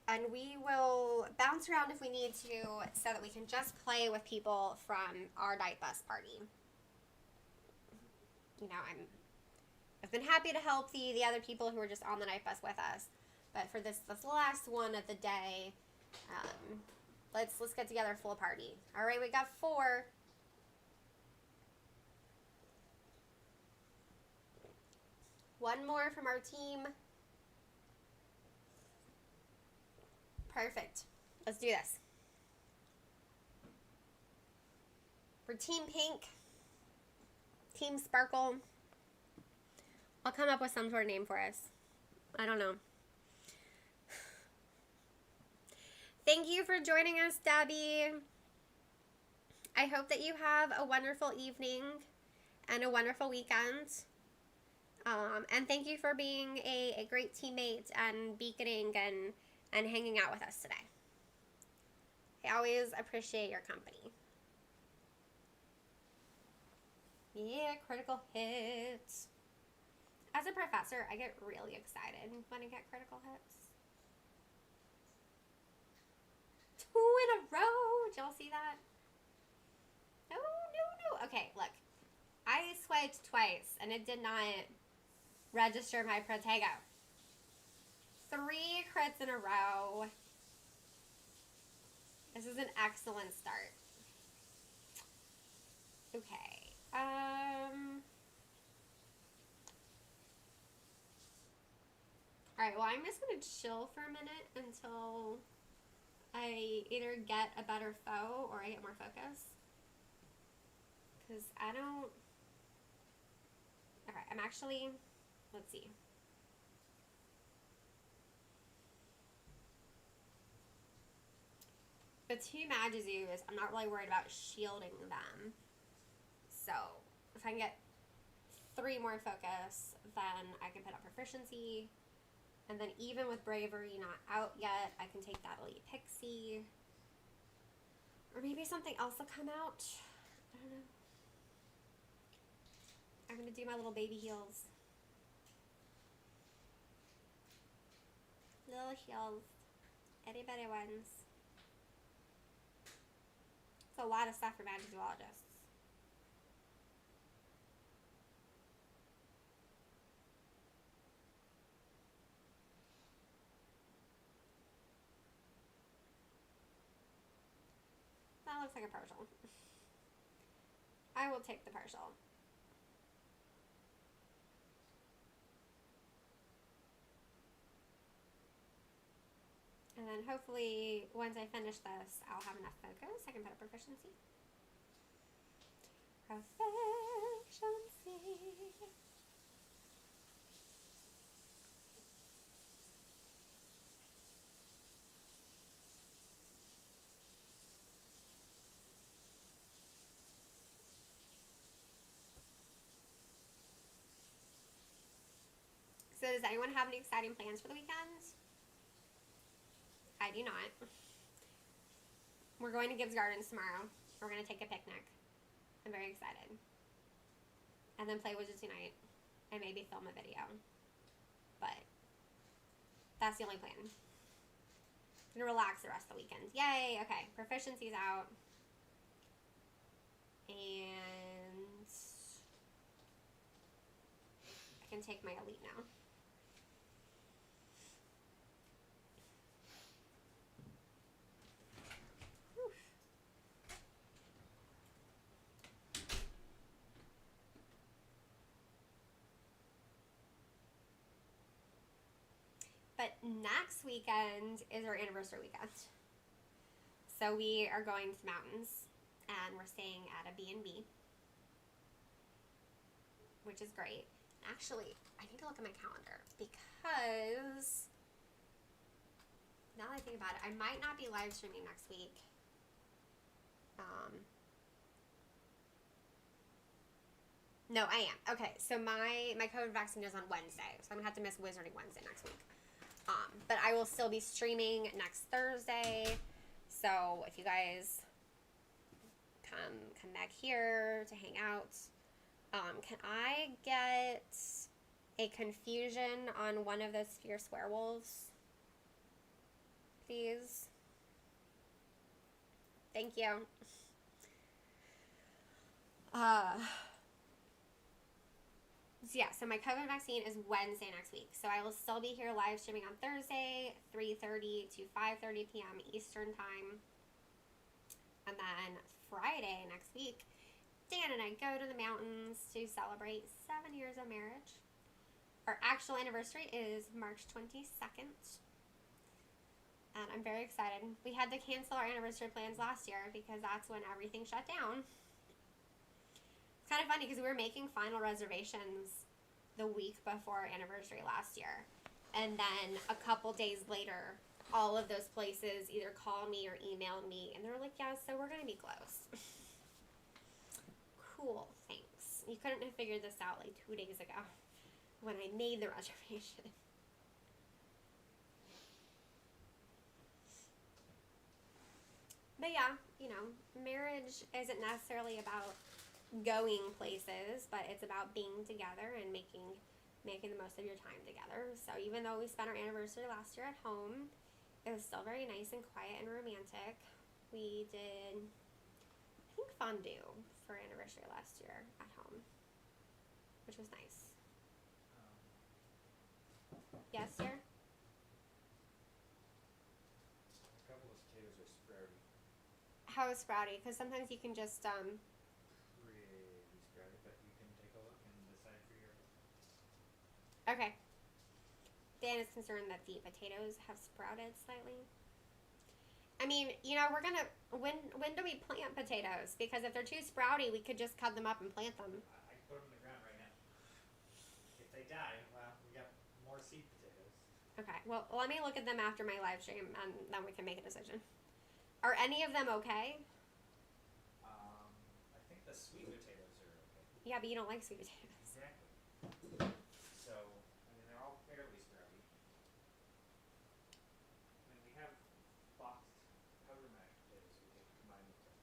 And we will bounce around if we need to so that we can just play with people from our night bus party. You know, I've been happy to help the other people who are just on the night bus with us. But for this last one of the day, let's get together full party. All right, we got 4. One more from our team. Perfect. Let's do this. For Team Pink, Team Sparkle, I'll come up with some sort of name for us. I don't know. Thank you for joining us, Debbie. I hope that you have a wonderful evening and a wonderful weekend. And thank you for being a great teammate and beaconing and hanging out with us today. I always appreciate your company. Yeah, critical hits. As a professor, I get really excited when I get critical hits. 2 in a row. Did y'all see that? No. Okay, look. I swiped twice and it did not register my Protego. 3 crits in a row. This is an excellent start. Okay. Alright, well, I'm just going to chill for a minute until I either get a better foe or I get more focus. Because I don't... Okay, I'm actually... Let's see. The 2 Magizoos, I'm not really worried about shielding them. So, if I can get 3 more focus, then I can put up proficiency. And then even with Bravery not out yet, I can take that Elite Pixie. Or maybe something else will come out. I don't know. I'm going to do my little baby heals. Little heals. Itty bitty ones. It's a lot of stuff for Magizoologists. That looks like a partial. I will take the partial. And then hopefully, once I finish this, I'll have enough focus. I can put up proficiency. Proficiency. So does anyone have any exciting plans for the weekend? I do not. We're going to Gibbs Gardens tomorrow. We're going to take a picnic. I'm very excited. And then play Wizards Unite. And maybe film a video. But that's the only plan. I'm going to relax the rest of the weekend. Yay! Okay, proficiency's out. And I can take my elite now. next weekend is our anniversary weekend. So we are going to the mountains, and we're staying at a B&B, which is great. Actually, I need to look at my calendar because now that I think about it, I might not be live streaming next week. No, I am. Okay, so my COVID vaccine is on Wednesday, so I'm gonna have to miss Wizarding Wednesday next week. But I will still be streaming next Thursday. So if you guys come back here to hang out, can I get a confusion on one of those fierce werewolves, please? Thank you. So my COVID vaccine is Wednesday next week. So I will still be here live streaming on Thursday, 3:30 to 5:30 p.m. Eastern Time. And then Friday next week, Dan and I go to the mountains to celebrate 7 years of marriage. Our actual anniversary is March 22nd. And I'm very excited. We had to cancel our anniversary plans last year because that's when everything shut down. It's kind of funny because we were making final reservations the week before our anniversary last year. And then a couple days later, all of those places either call me or email me, and they're like, yeah, so we're going to be closed. Cool, thanks. You couldn't have figured this out like 2 days ago when I made the reservation. But yeah, marriage isn't necessarily about going places, but it's about being together and making the most of your time together. So even though we spent our anniversary last year at home, it was still very nice and quiet and romantic. We did, I think, fondue for our anniversary last year at home, which was nice. Yes, sir? A couple of potatoes are sprouty. How is sprouty? Because sometimes you can just, Pretty sprouty, but you can take a look and decide for your... Okay. Dan is concerned that the potatoes have sprouted slightly. I mean, we're gonna, when do we plant potatoes? Because if they're too sprouty, we could just cut them up and plant them. I can put them in the ground right now. If they die, well, we got more seed potatoes. Okay, well, let me look at them after my live stream, and then we can make a decision. Are any of them okay? I think the sweet potatoes are okay. Yeah, but you don't like sweet potatoes. Exactly. So, they're all fairly sprouty. We have boxed powder mashed potatoes we can combine with them.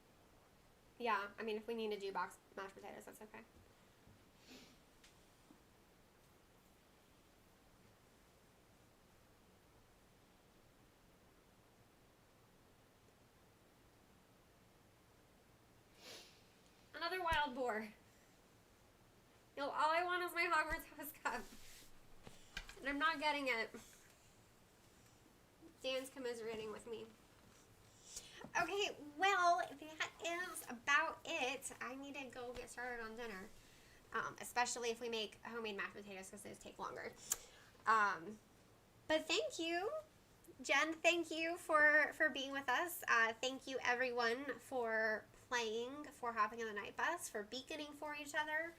Yeah, if we need to do boxed mashed potatoes, that's okay. Another wild boar. All I want is my Hogwarts house cup. And I'm not getting it. Dan's commiserating with me. Okay, well, that is about it. I need to go get started on dinner. Especially if we make homemade mashed potatoes because those take longer. But thank you, Jen. Thank you for being with us. Thank you, everyone, for playing, for hopping on the night bus, for beaconing for each other,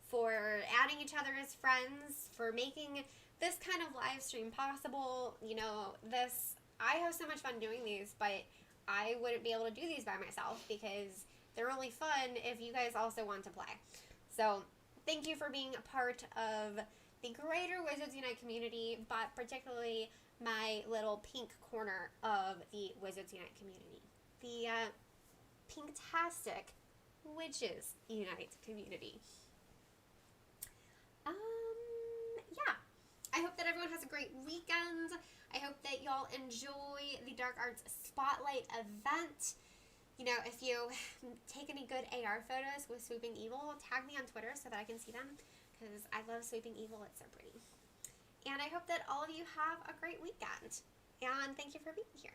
for adding each other as friends, for making this kind of live stream possible. I have so much fun doing these, but I wouldn't be able to do these by myself because they're only fun if you guys also want to play. So thank you for being a part of the greater Wizards Unite community, but particularly my little pink corner of the Wizards Unite community. The Pinktastic Witches Unite community. Yeah. I hope that everyone has a great weekend. I hope that y'all enjoy the Dark Arts Spotlight event. If you take any good AR photos with Swooping Evil, tag me on Twitter so that I can see them, because I love Swooping Evil. It's so pretty. And I hope that all of you have a great weekend. And thank you for being here.